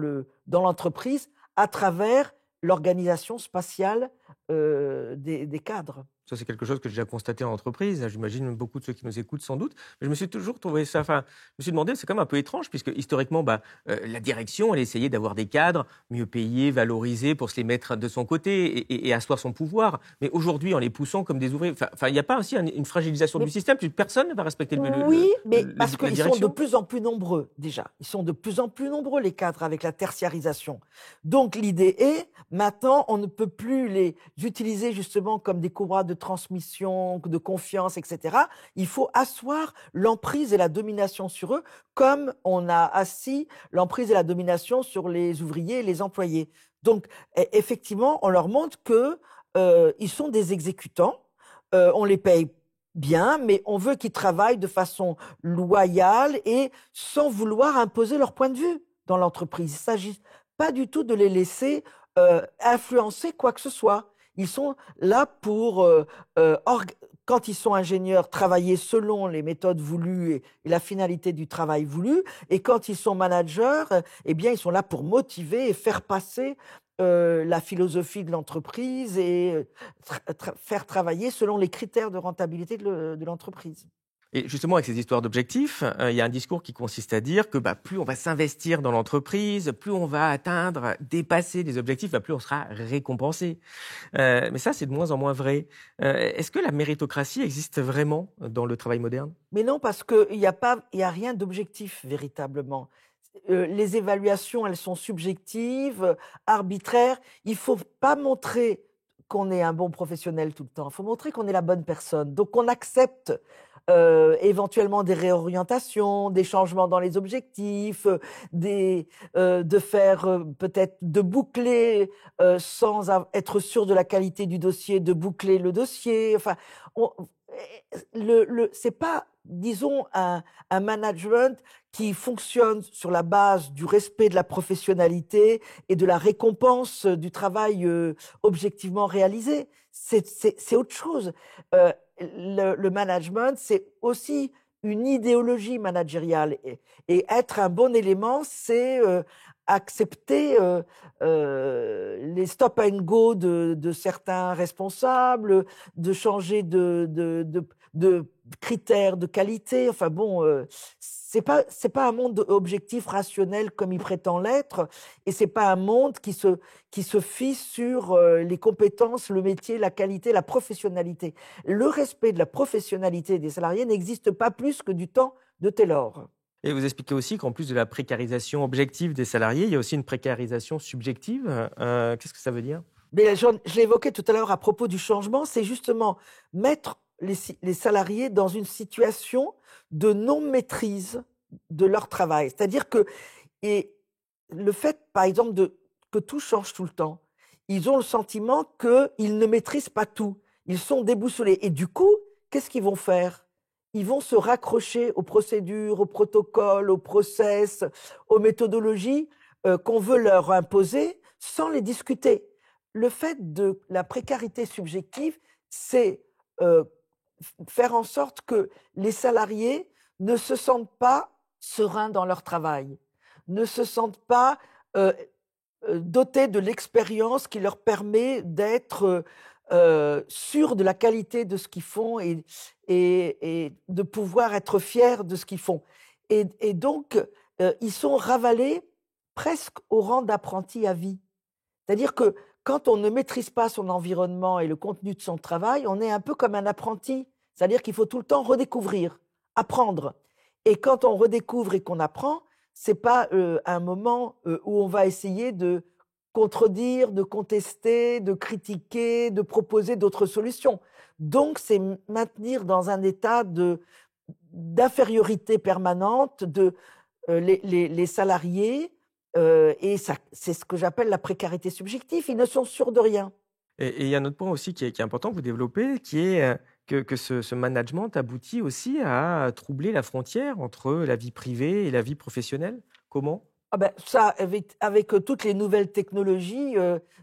l'entreprise à travers l'organisation spatiale des cadres. Ça, c'est quelque chose que j'ai déjà constaté en entreprise. J'imagine beaucoup de ceux qui nous écoutent sans doute. Mais je me suis toujours trouvé ça. Enfin, je me suis demandé, c'est quand même un peu étrange, puisque historiquement, la direction, elle essayait d'avoir des cadres mieux payés, valorisés, pour se les mettre de son côté et asseoir son pouvoir. Mais aujourd'hui, en les poussant comme des ouvriers, il n'y a pas aussi une fragilisation du système, puisque personne ne va respecter oui, mais parce qu'ils sont de plus en plus nombreux, déjà. Ils sont de plus en plus nombreux, les cadres, avec la tertiarisation. Donc, l'idée est, maintenant, on ne peut plus les utiliser justement comme des courroies de transmission, de confiance, etc. Il faut asseoir l'emprise et la domination sur eux, comme on a assis l'emprise et la domination sur les ouvriers et les employés. Donc, effectivement, on leur montre qu'ils sont des exécutants, on les paye bien, mais on veut qu'ils travaillent de façon loyale et sans vouloir imposer leur point de vue dans l'entreprise. Il ne s'agit pas du tout de les laisser influencer quoi que ce soit. Ils sont là pour, quand ils sont ingénieurs, travailler selon les méthodes voulues et la finalité du travail voulu. Et quand ils sont managers, eh bien, ils sont là pour motiver et faire passer la philosophie de l'entreprise et faire travailler selon les critères de rentabilité de l'entreprise. Et justement, avec ces histoires d'objectifs, il y a un discours qui consiste à dire que plus on va s'investir dans l'entreprise, plus on va atteindre, dépasser les objectifs, plus on sera récompensé. Mais ça, c'est de moins en moins vrai. Est-ce que la méritocratie existe vraiment dans le travail moderne ? Mais non, parce qu'il n'y a rien d'objectif véritablement. Les évaluations, elles sont subjectives, arbitraires. Il ne faut pas montrer qu'on est un bon professionnel tout le temps. Il faut montrer qu'on est la bonne personne. Donc, on accepte éventuellement des réorientations, des changements dans les objectifs, de faire peut-être de boucler sans être sûr de la qualité du dossier, de boucler le dossier. Enfin, c'est pas, disons, un management qui fonctionne sur la base du respect de la professionnalité et de la récompense du travail objectivement réalisé. C'est autre chose. Le management, c'est aussi une idéologie managériale. Et être un bon élément, c'est accepter les stop and go de certains responsables, de changer de critères de qualité. Enfin bon, c'est pas un monde objectif, rationnel comme il prétend l'être, et c'est pas un monde qui se fie sur les compétences, le métier, la qualité, la professionnalité. Le respect de la professionnalité des salariés n'existe pas plus que du temps de Taylor. Et vous expliquez aussi qu'en plus de la précarisation objective des salariés, il y a aussi une précarisation subjective. Qu'est-ce que ça veut dire ? Mais je l'ai évoqué tout à l'heure à propos du changement, c'est justement mettre les salariés dans une situation de non-maîtrise de leur travail. C'est-à-dire que le fait, par exemple, que tout change tout le temps, ils ont le sentiment qu'ils ne maîtrisent pas tout. Ils sont déboussolés. Et du coup, qu'est-ce qu'ils vont faire ? ils vont se raccrocher aux procédures, aux protocoles, aux process, aux méthodologies qu'on veut leur imposer sans les discuter. Le fait de la précarité subjective, c'est faire en sorte que les salariés ne se sentent pas sereins dans leur travail, ne se sentent pas dotés de l'expérience qui leur permet d'être sûrs de la qualité de ce qu'ils font et de pouvoir être fiers de ce qu'ils font. Et donc, ils sont ravalés presque au rang d'apprentis à vie. C'est-à-dire que quand on ne maîtrise pas son environnement et le contenu de son travail, on est un peu comme un apprenti. C'est-à-dire qu'il faut tout le temps redécouvrir, apprendre. Et quand on redécouvre et qu'on apprend, c'est pas un moment où on va essayer de contredire, de contester, de critiquer, de proposer d'autres solutions. Donc, c'est maintenir dans un état d'infériorité permanente les salariés, et ça, c'est ce que j'appelle la précarité subjective. Ils ne sont sûrs de rien. Et il y a un autre point aussi qui est important que vous développez, qui est que ce management aboutit aussi à troubler la frontière entre la vie privée et la vie professionnelle. Comment? Ah ben, ça, avec toutes les nouvelles technologies,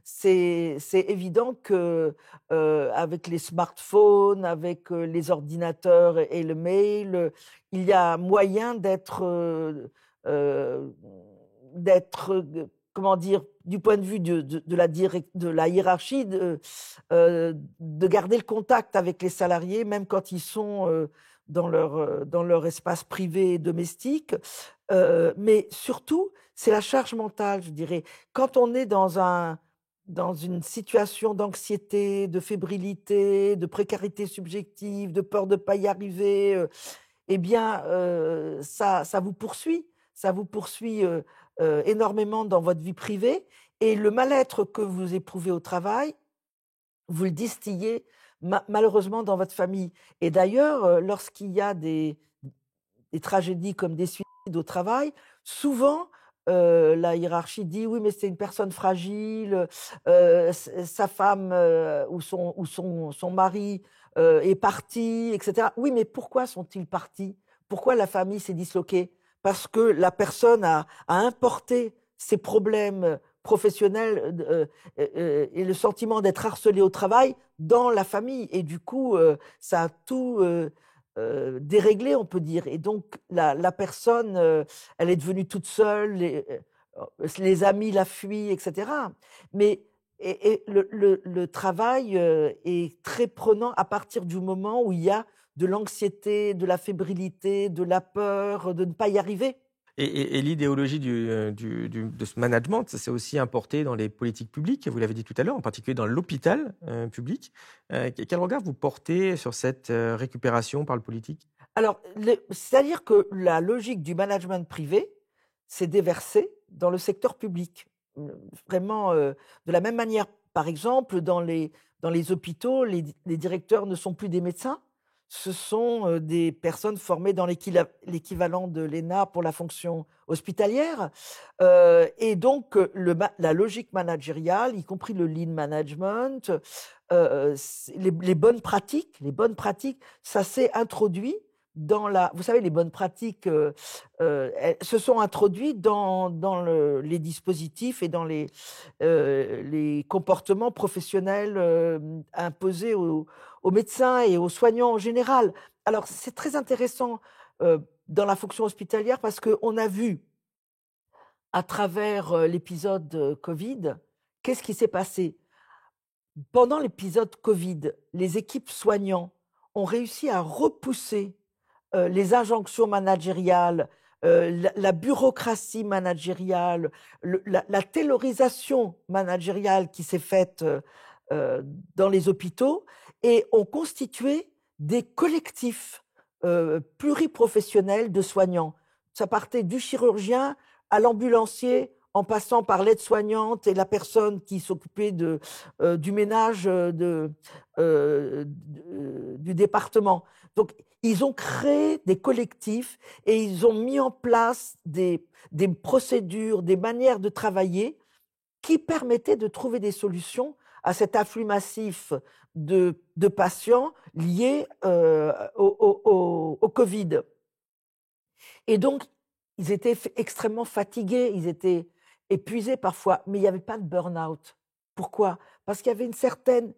c'est évident que avec les smartphones, avec les ordinateurs et le mail, il y a moyen comment dire, du point de vue de la hiérarchie, de garder le contact avec les salariés, même quand ils sont dans leur espace privé et domestique. Mais surtout, c'est la charge mentale, je dirais. Quand on est dans une situation d'anxiété, de fébrilité, de précarité subjective, de peur de ne pas y arriver, eh bien, ça vous poursuit. Ça vous poursuit énormément dans votre vie privée. Et le mal-être que vous éprouvez au travail, vous le distillez malheureusement dans votre famille. Et d'ailleurs, lorsqu'il y a des tragédies comme des suicides au travail, souvent, la hiérarchie dit: «Oui, mais c'est une personne fragile, sa femme ou son mari est parti», et cetera. Oui, mais pourquoi sont-ils partis? Pourquoi la famille s'est disloquée? Parce que la personne a importé ses problèmes professionnels et le sentiment d'être harcelé au travail dans la famille. Et du coup, ça a tout déréglé, on peut dire. Et donc, la personne, elle est devenue toute seule, les amis la fuient, etc. Mais le travail est très prenant à partir du moment où il y a de l'anxiété, de la fébrilité, de la peur de ne pas y arriver. Et l'idéologie de ce management, ça s'est aussi importé dans les politiques publiques, vous l'avez dit tout à l'heure, en particulier dans l'hôpital public. Quel regard vous portez sur cette récupération par le politique? Alors, c'est-à-dire que la logique du management privé s'est déversée dans le secteur public. Vraiment, de la même manière, par exemple, dans les hôpitaux, les directeurs ne sont plus des médecins, ce sont des personnes formées dans l'équivalent de l'ENA pour la fonction hospitalière. Et donc, la logique managériale, y compris le lean management, les bonnes pratiques, ça s'est introduit vous savez, les bonnes pratiques elles se sont introduites dans les dispositifs et dans les comportements professionnels imposés aux médecins et aux soignants en général. Alors, c'est très intéressant dans la fonction hospitalière parce qu'on a vu à travers l'épisode Covid, qu'est-ce qui s'est passé? Pendant l'épisode Covid, les équipes soignantes ont réussi à repousser les injonctions managériales, la bureaucratie managériale, la taylorisation managériale qui s'est faite dans les hôpitaux, et ont constitué des collectifs pluriprofessionnels de soignants. Ça partait du chirurgien à l'ambulancier, en passant par l'aide-soignante et la personne qui s'occupait du ménage du département. Donc, ils ont créé des collectifs et ils ont mis en place des procédures, des manières de travailler qui permettaient de trouver des solutions à cet afflux massif de patients liés au Covid. Et donc, ils étaient extrêmement fatigués, ils étaient épuisés parfois, mais il n'y avait pas de burn-out. Pourquoi? Parce qu'il y avait une certaine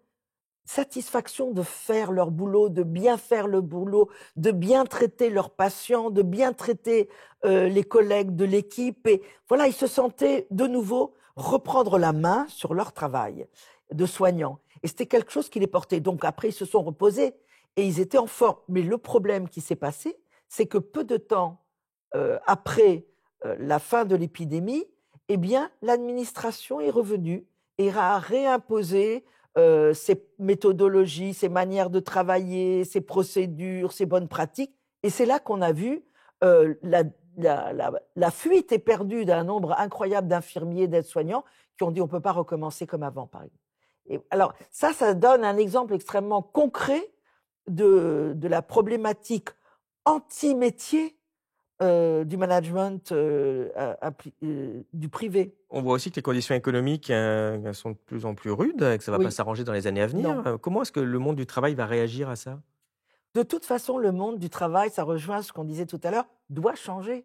satisfaction de faire leur boulot, de bien faire le boulot, de bien traiter leurs patients, de bien traiter les collègues de l'équipe. Et voilà, ils se sentaient de nouveau reprendre la main sur leur travail de soignants. Et c'était quelque chose qui les portait. Donc après, ils se sont reposés et ils étaient en forme. Mais le problème qui s'est passé, c'est que peu de temps après la fin de l'épidémie, eh bien, l'administration est revenue et a réimposé ses méthodologies, ses manières de travailler, ses procédures, ses bonnes pratiques. Et c'est là qu'on a vu la fuite éperdue d'un nombre incroyable d'infirmiers, d'aides-soignants qui ont dit on ne peut pas recommencer comme avant, par exemple. Et alors, ça donne un exemple extrêmement concret de la problématique anti-métier du management du privé. On voit aussi que les conditions économiques sont de plus en plus rudes, et que ça ne va Oui. pas s'arranger dans les années à venir. Non. Comment est-ce que le monde du travail va réagir à ça? De toute façon, le monde du travail, ça rejoint ce qu'on disait tout à l'heure, doit changer.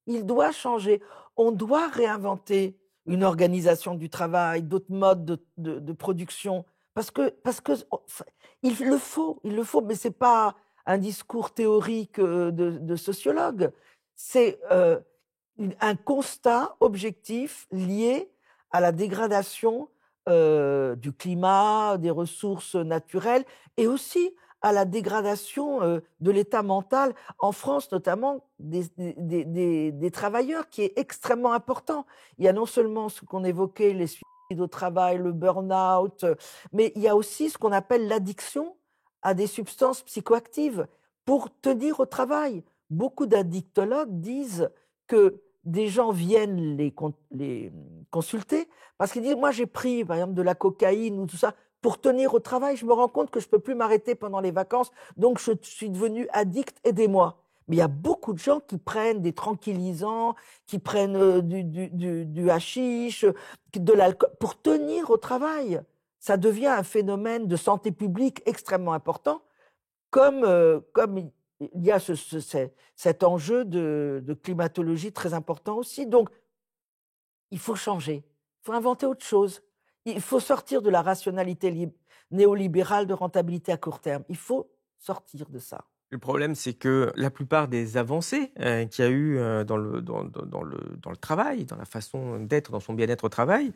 Il doit changer. On doit réinventer une organisation du travail, d'autres modes de production, parce que il le faut, mais ce n'est pas un discours théorique de sociologue, c'est un constat objectif lié à la dégradation du climat, des ressources naturelles, et aussi à la dégradation de l'état mental, en France notamment, des travailleurs, qui est extrêmement important. Il y a non seulement ce qu'on évoquait, les suicides au travail, le burn-out, mais il y a aussi ce qu'on appelle l'addiction à des substances psychoactives pour tenir au travail. Beaucoup d'addictologues disent que des gens viennent les consulter parce qu'ils disent « moi j'ai pris par exemple de la cocaïne ou tout ça », pour tenir au travail, je me rends compte que je ne peux plus m'arrêter pendant les vacances, donc je suis devenu addict, aidez-moi. Mais il y a beaucoup de gens qui prennent des tranquillisants, qui prennent du hashish, de l'alcool, pour tenir au travail. Ça devient un phénomène de santé publique extrêmement important, comme il y a cet enjeu de climatologie très important aussi. Donc, il faut changer, il faut inventer autre chose. Il faut sortir de la rationalité néolibérale de rentabilité à court terme. Il faut sortir de ça. Le problème, c'est que la plupart des avancées qu'il y a eu dans le travail, dans la façon d'être, dans son bien-être au travail,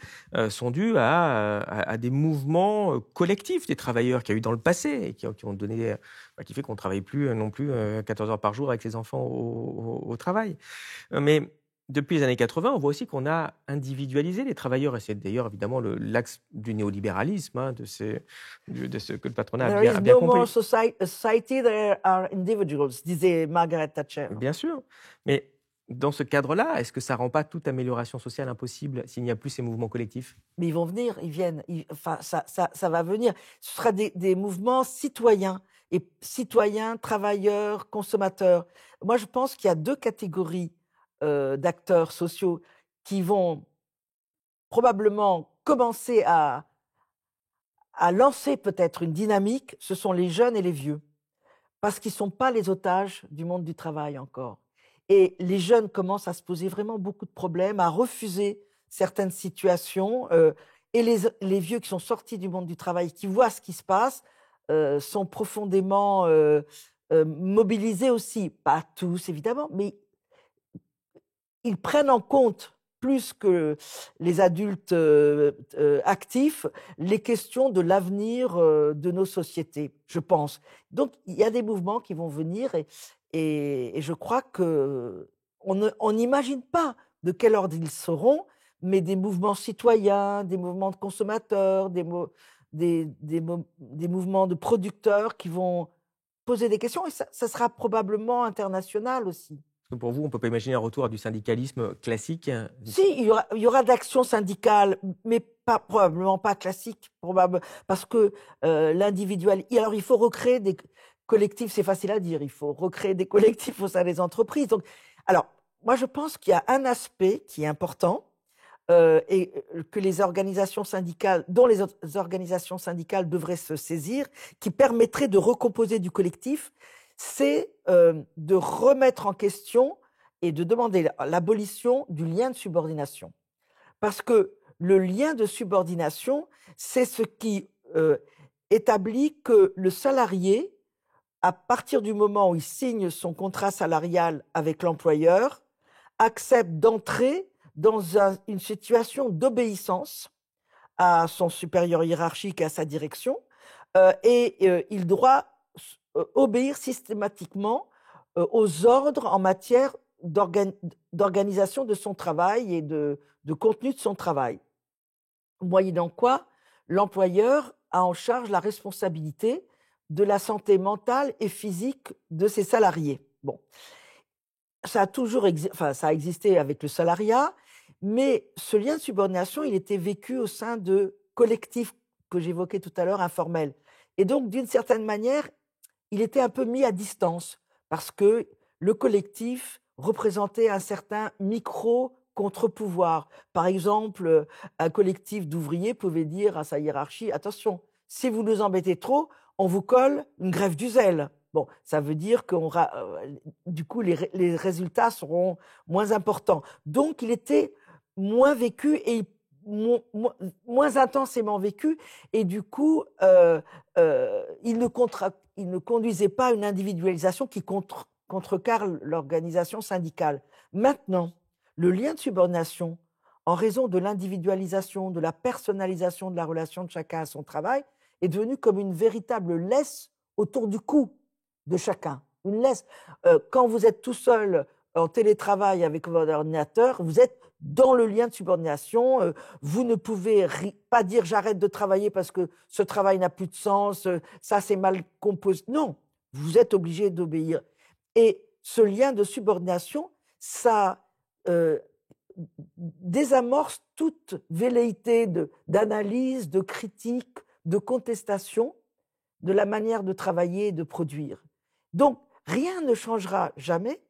sont dues à des mouvements collectifs des travailleurs qu'il y a eu dans le passé et qui ont donné, qui fait qu'on ne travaille plus non plus 14 heures par jour avec les enfants au travail. Mais depuis les années 80, on voit aussi qu'on a individualisé les travailleurs, et c'est d'ailleurs évidemment l'axe du néolibéralisme, de ce que le patronat a bien compris. There is no more society, there are individuals, disait Margaret Thatcher. Bien sûr, mais dans ce cadre-là, est-ce que ça ne rend pas toute amélioration sociale impossible s'il n'y a plus ces mouvements collectifs? Mais ils vont venir, ils viennent, enfin, ça va venir. Ce sera des mouvements citoyens, et citoyens, travailleurs, consommateurs. Moi, je pense qu'il y a deux catégories d'acteurs sociaux qui vont probablement commencer à lancer peut-être une dynamique, ce sont les jeunes et les vieux, parce qu'ils ne sont pas les otages du monde du travail encore. Et les jeunes commencent à se poser vraiment beaucoup de problèmes, à refuser certaines situations, et les vieux qui sont sortis du monde du travail, qui voient ce qui se passe, sont profondément mobilisés aussi. Pas tous, évidemment, mais ils prennent en compte, plus que les adultes actifs, les questions de l'avenir de nos sociétés, je pense. Donc, il y a des mouvements qui vont venir et je crois qu'on n'imagine pas de quel ordre ils seront, mais des mouvements citoyens, des mouvements de consommateurs, des mouvements de producteurs qui vont poser des questions, et ça sera probablement international aussi. Parce que pour vous, on ne peut pas imaginer un retour à du syndicalisme classique? Si, il y aura d'action syndicale, mais probablement pas classique, parce que l'individuel. Alors, il faut recréer des collectifs, c'est facile à dire, il faut recréer des collectifs au sein des entreprises. Donc, alors, moi, je pense qu'il y a un aspect qui est important, que les organisations syndicales, dont les organisations syndicales devraient se saisir, qui permettrait de recomposer du collectif, c'est de remettre en question et de demander l'abolition du lien de subordination. Parce que le lien de subordination, c'est ce qui établit que le salarié, à partir du moment où il signe son contrat salarial avec l'employeur, accepte d'entrer dans une situation d'obéissance à son supérieur hiérarchique et à sa direction, il doit obéir systématiquement aux ordres en matière d'organisation de son travail et de contenu de son travail. Moyennant quoi, l'employeur a en charge la responsabilité de la santé mentale et physique de ses salariés. Bon, ça a existé avec le salariat, mais ce lien de subordination, il était vécu au sein de collectifs que j'évoquais tout à l'heure, informels. Et donc, d'une certaine manière, il était un peu mis à distance parce que le collectif représentait un certain micro-contre-pouvoir. Par exemple, un collectif d'ouvriers pouvait dire à sa hiérarchie « Attention, si vous nous embêtez trop, on vous colle une grève du zèle ». Bon, ça veut dire que du coup, les résultats seront moins importants. Donc, il était moins vécu et moins intensément vécu. Et du coup, il ne conduisait pas à une individualisation qui contrecarre l'organisation syndicale. Maintenant, le lien de subordination, en raison de l'individualisation, de la personnalisation de la relation de chacun à son travail, est devenu comme une véritable laisse autour du cou de chacun. Une laisse. Quand vous êtes tout seul en télétravail avec votre ordinateur, vous êtes dans le lien de subordination. Vous ne pouvez pas dire j'arrête de travailler parce que ce travail n'a plus de sens, ça c'est mal composé. Non, vous êtes obligé d'obéir. Et ce lien de subordination, ça désamorce toute velléité d'analyse, de critique, de contestation de la manière de travailler et de produire. Donc, rien ne changera jamais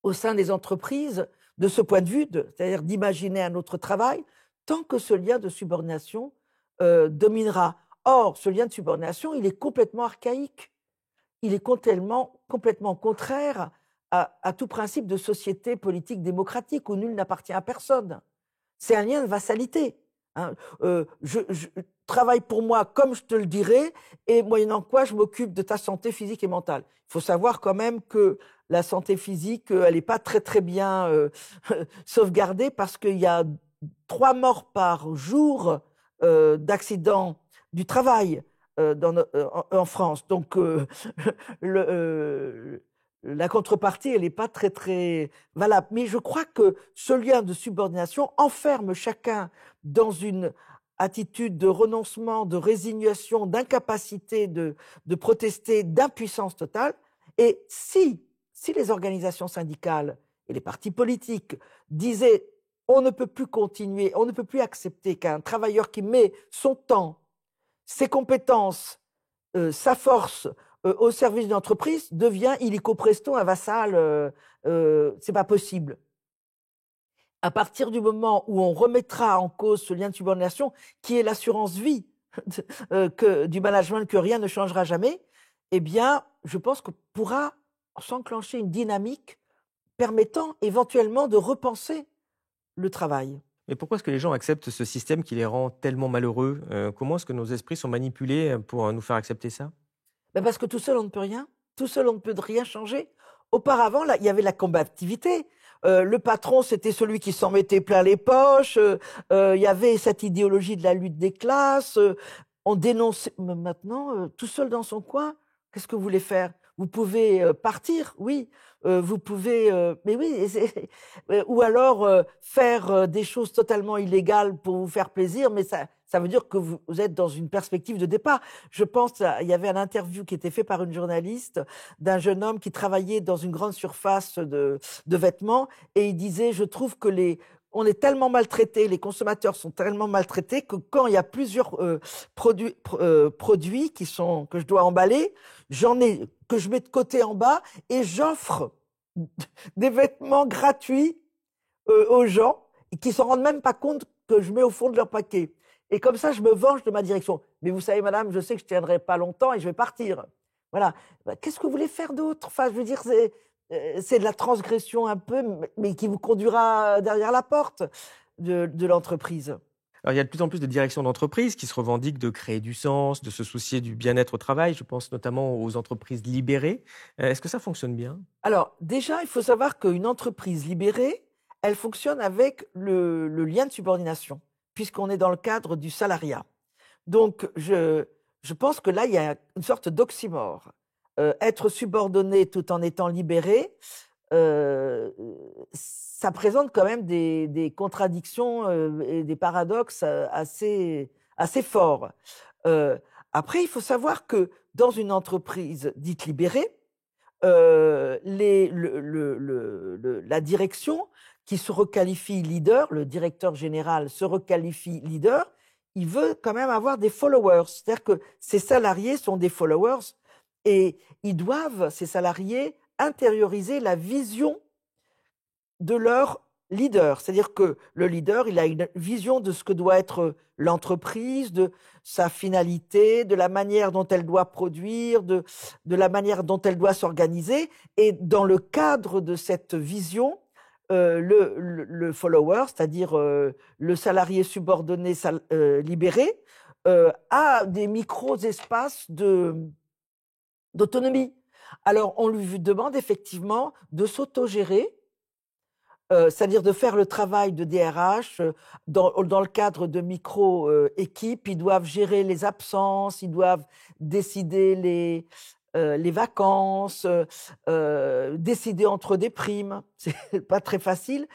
au sein des entreprises de ce point de vue, c'est-à-dire d'imaginer un autre travail, tant que ce lien de subordination dominera. Or, ce lien de subordination, il est complètement archaïque. Il est complètement contraire à tout principe de société politique démocratique où nul n'appartient à personne. C'est un lien de vassalité. Hein. Je travaille pour moi comme je te le dirai, et moyennant quoi je m'occupe de ta santé physique et mentale. Il faut savoir quand même que la santé physique, elle n'est pas très très bien sauvegardée parce qu'il y a 3 morts par jour d'accidents du travail en France. Donc la contrepartie, elle n'est pas très très valable. Mais je crois que ce lien de subordination enferme chacun dans une attitude de renoncement, de résignation, d'incapacité de protester, d'impuissance totale. Et si les organisations syndicales et les partis politiques disaient on ne peut plus continuer, on ne peut plus accepter qu'un travailleur qui met son temps, ses compétences, sa force au service d'une entreprise devient illico presto un vassal, c'est pas possible. À partir du moment où on remettra en cause ce lien de subordination, qui est l'assurance vie du management, que rien ne changera jamais, eh bien, je pense qu'on pourra s'enclencher une dynamique permettant éventuellement de repenser le travail. Mais pourquoi est-ce que les gens acceptent ce système qui les rend tellement malheureux? Comment est-ce que nos esprits sont manipulés pour nous faire accepter ça? Ben parce que tout seul, on ne peut rien. Tout seul, on ne peut rien changer. Auparavant, là, il y avait la combativité. Le patron, c'était celui qui s'en mettait plein les poches. Il y avait cette idéologie de la lutte des classes. On dénonçait. Mais maintenant, tout seul dans son coin, qu'est-ce que vous voulez faire? Vous pouvez partir, oui. Vous pouvez, mais oui, ou alors faire des choses totalement illégales pour vous faire plaisir, mais ça veut dire que vous êtes dans une perspective de départ. Je pense, il y avait une interview qui était faite par une journaliste d'un jeune homme qui travaillait dans une grande surface de vêtements, et il disait, je trouve que on est tellement maltraités, les consommateurs sont tellement maltraités que quand il y a plusieurs produits que je dois emballer, j'en ai que je mets de côté en bas et j'offre des vêtements gratuits aux gens qui s'en rendent même pas compte que je mets au fond de leur paquet. Et comme ça, je me venge de ma direction. Mais vous savez, madame, je sais que je tiendrai pas longtemps et je vais partir. Voilà. Bah, qu'est-ce que vous voulez faire d'autre? Enfin, je veux dire, c'est de la transgression un peu, mais qui vous conduira derrière la porte de l'entreprise. Alors, il y a de plus en plus de directions d'entreprise qui se revendiquent de créer du sens, de se soucier du bien-être au travail. Je pense notamment aux entreprises libérées. Est-ce que ça fonctionne bien? Alors, déjà, il faut savoir qu'une entreprise libérée, elle fonctionne avec le lien de subordination, puisqu'on est dans le cadre du salariat. Donc, je pense que là, il y a une sorte d'oxymore. Être subordonné tout en étant libéré, ça présente quand même des contradictions et des paradoxes assez forts. Euh, Après, il faut savoir que dans une entreprise dite libérée, la direction qui se requalifie leader, le directeur général se requalifie leader, il veut quand même avoir des followers. C'est-à-dire que ses salariés sont des followers et ils doivent, ces salariés, intérioriser la vision de leur leader. C'est-à-dire que le leader, il a une vision de ce que doit être l'entreprise, de sa finalité, de la manière dont elle doit produire, de la manière dont elle doit s'organiser. Et dans le cadre de cette vision, le follower, c'est-à-dire le salarié subordonné libéré, a des micro-espaces d'autonomie. Alors, on lui demande effectivement de s'autogérer, c'est-à-dire de faire le travail de DRH dans le cadre de micro-équipes. Ils doivent gérer les absences, ils doivent décider les vacances, décider entre des primes. C'est pas très facile.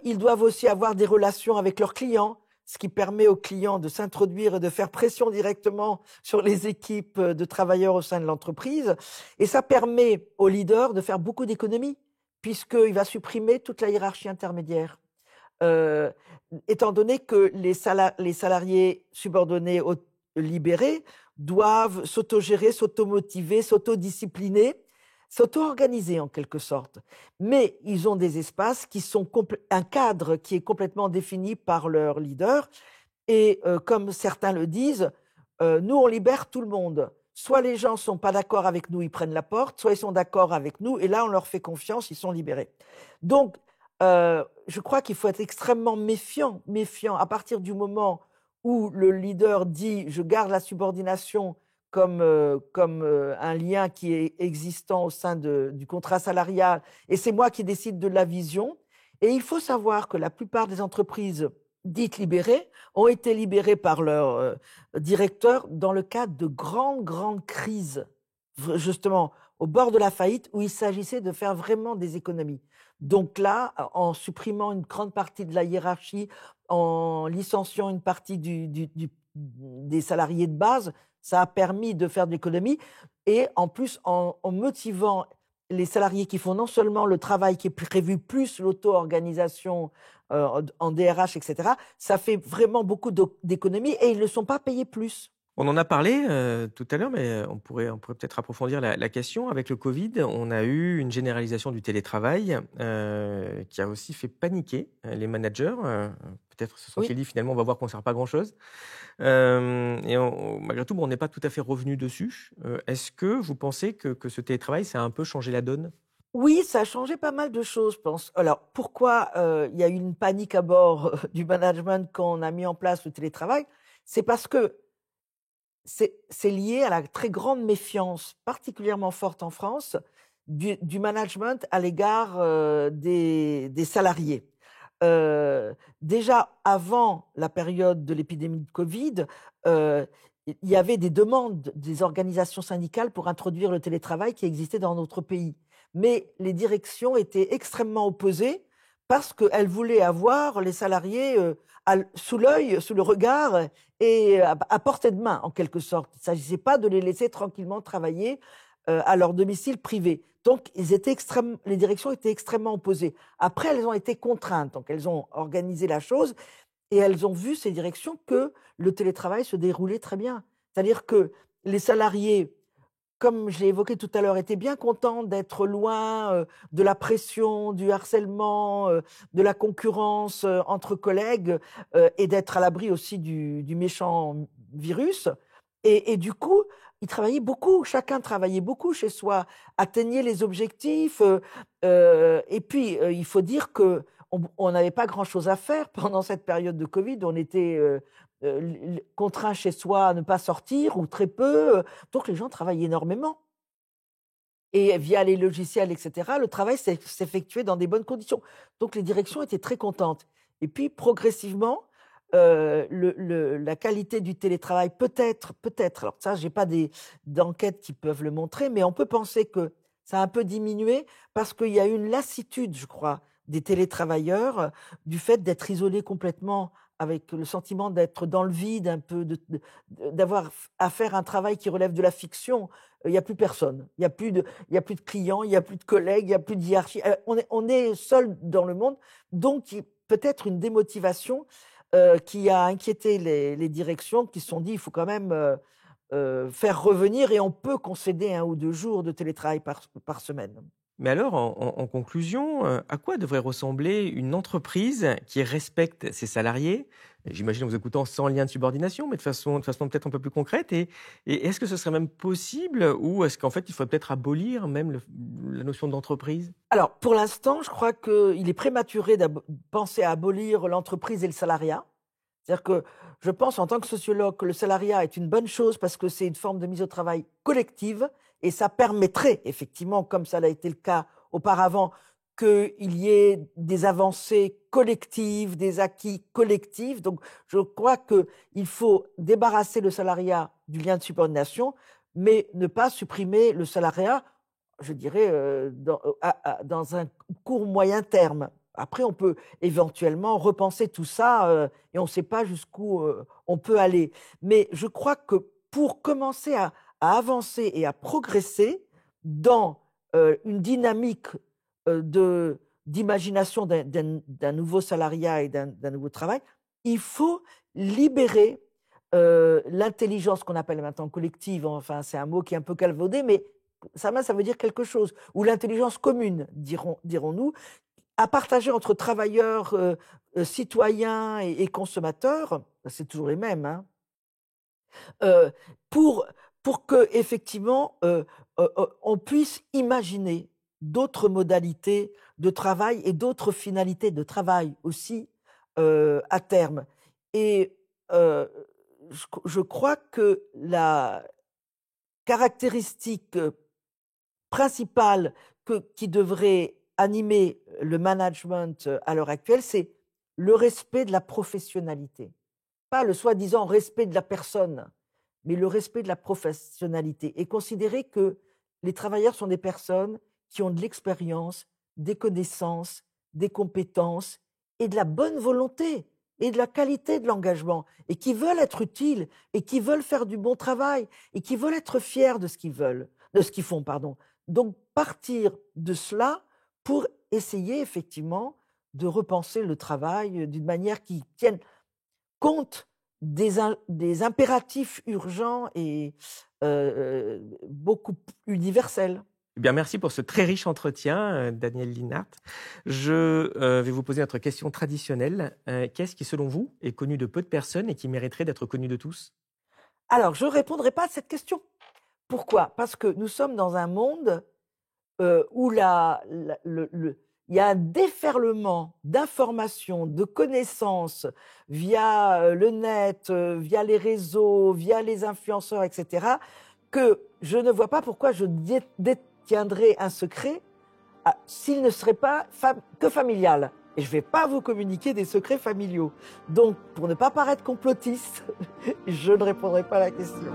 Ils doivent aussi avoir des relations avec leurs clients, ce qui permet aux clients de s'introduire et de faire pression directement sur les équipes de travailleurs au sein de l'entreprise. Et ça permet aux leaders de faire beaucoup d'économies, puisqu'il va supprimer toute la hiérarchie intermédiaire. Euh, Étant donné que les salariés subordonnés libérés doivent s'autogérer, s'automotiver, s'autodiscipliner, s'auto-organiser en quelque sorte. Mais ils ont des espaces qui sont un cadre qui est complètement défini par leur leader. Et comme certains le disent, nous, on libère tout le monde. Soit les gens ne sont pas d'accord avec nous, ils prennent la porte, soit ils sont d'accord avec nous, et là, on leur fait confiance, ils sont libérés. Donc, je crois qu'il faut être extrêmement méfiant à partir du moment où le leader dit « je garde la subordination comme un lien qui est existant au sein du contrat salarial, et c'est moi qui décide de la vision ». Et il faut savoir que la plupart des entreprises dites libérées ont été libérées par leur directeur dans le cadre de grandes crises, justement au bord de la faillite, où il s'agissait de faire vraiment des économies. Donc là, en supprimant une grande partie de la hiérarchie, en licenciant une partie des salariés de base, ça a permis de faire de l'économie. Et en plus, en motivant les salariés qui font non seulement le travail qui est prévu, plus l'auto-organisation en DRH, etc., ça fait vraiment beaucoup d'économies et ils ne sont pas payés plus. On en a parlé tout à l'heure, mais on pourrait peut-être approfondir la question. Avec le Covid, on a eu une généralisation du télétravail qui a aussi fait paniquer les managers. Peut-être se sont-ils dit finalement, on va voir qu'on ne sert pas à grand-chose. Et malgré tout, on n'est pas tout à fait revenu dessus. Est-ce que vous pensez que ce télétravail, ça a un peu changé la donne? Oui, ça a changé pas mal de choses, je pense. Alors, pourquoi il y a eu une panique à bord du management quand on a mis en place le télétravail? C'est parce que c'est lié à la très grande méfiance, particulièrement forte en France, du management à l'égard des salariés. Déjà, avant la période de l'épidémie de Covid, il y avait des demandes des organisations syndicales pour introduire le télétravail qui existait dans notre pays. Mais les directions étaient extrêmement opposées parce qu'elles voulaient avoir les salariés sous l'œil, sous le regard et à portée de main, en quelque sorte. Il ne s'agissait pas de les laisser tranquillement travailler à leur domicile privé. Donc, les directions étaient extrêmement opposées. Après, elles ont été contraintes, donc elles ont organisé la chose et elles ont vu, ces directions, que le télétravail se déroulait très bien. C'est-à-dire que les salariés comme je l'ai évoqué tout à l'heure, étaient bien contents d'être loin de la pression, du harcèlement, de la concurrence entre collègues et d'être à l'abri aussi du méchant virus. Et du coup, ils travaillaient beaucoup, chacun travaillait beaucoup chez soi, atteignait les objectifs. Et puis, il faut dire que on n'avait pas grand-chose à faire pendant cette période de Covid. On était contraints chez soi à ne pas sortir ou très peu. Donc, les gens travaillaient énormément. Et via les logiciels, etc., le travail s'effectuait dans des bonnes conditions. Donc, les directions étaient très contentes. Et puis, progressivement, la qualité du télétravail peut-être, alors ça, je n'ai pas d'enquêtes qui peuvent le montrer, mais on peut penser que ça a un peu diminué parce qu'il y a eu une lassitude, je crois, des télétravailleurs du fait d'être isolés complètement avec le sentiment d'être dans le vide, un peu d'avoir à faire un travail qui relève de la fiction. Il n'y a plus personne, il n'y a plus de clients, il n'y a plus de collègues, il n'y a plus de hiérarchie. On est seul dans le monde, donc peut-être une démotivation qui a inquiété les directions qui se sont dit il faut quand même faire revenir et on peut concéder 1 ou 2 jours de télétravail par semaine. Mais alors, en conclusion, à quoi devrait ressembler une entreprise qui respecte ses salariés? J'imagine en vous écoutant sans lien de subordination, mais de façon peut-être un peu plus concrète. Et est-ce que ce serait même possible ou est-ce qu'en fait, il faudrait peut-être abolir même la notion d'entreprise? Alors, pour l'instant, je crois qu'il est prématuré de penser à abolir l'entreprise et le salariat. C'est-à-dire que je pense, en tant que sociologue, que le salariat est une bonne chose parce que c'est une forme de mise au travail collective et ça permettrait, effectivement, comme ça a été le cas auparavant, qu'il y ait des avancées collectives, des acquis collectifs. Donc, je crois qu'il faut débarrasser le salariat du lien de subordination, mais ne pas supprimer le salariat, je dirais, dans un court moyen terme. Après, on peut éventuellement repenser tout ça et on ne sait pas jusqu'où on peut aller. Mais je crois que pour commencer à avancer et à progresser dans une dynamique d'imagination d'un nouveau salariat et d'un nouveau travail, il faut libérer l'intelligence qu'on appelle maintenant collective. Enfin, c'est un mot qui est un peu calvaudé, mais ça veut dire quelque chose. Ou l'intelligence commune, dirons-nous, à partager entre travailleurs, citoyens et consommateurs, c'est toujours les mêmes, hein, pour que effectivement on puisse imaginer d'autres modalités de travail et d'autres finalités de travail aussi à terme. Et je crois que la caractéristique principale qui devrait animer le management à l'heure actuelle, c'est le respect de la professionnalité. Pas le soi-disant respect de la personne, mais le respect de la professionnalité. Et considérer que les travailleurs sont des personnes qui ont de l'expérience, des connaissances, des compétences et de la bonne volonté et de la qualité de l'engagement et qui veulent être utiles et qui veulent faire du bon travail et qui veulent être fiers de ce qu'ils font, pardon. Donc partir de cela pour essayer effectivement de repenser le travail d'une manière qui tienne compte des impératifs urgents et beaucoup universels. Eh bien, merci pour ce très riche entretien, Daniel Linhart. Je vais vous poser notre question traditionnelle. Qu'est-ce qui, selon vous, est connu de peu de personnes et qui mériterait d'être connu de tous? Alors, je ne répondrai pas à cette question. Pourquoi? Parce que nous sommes dans un monde où il y a un déferlement d'informations, de connaissances via le net, via les réseaux, via les influenceurs, etc., que je ne vois pas pourquoi je détiendrais un secret s'il ne serait pas que familial. Et je ne vais pas vous communiquer des secrets familiaux. Donc, pour ne pas paraître complotiste, je ne répondrai pas à la question.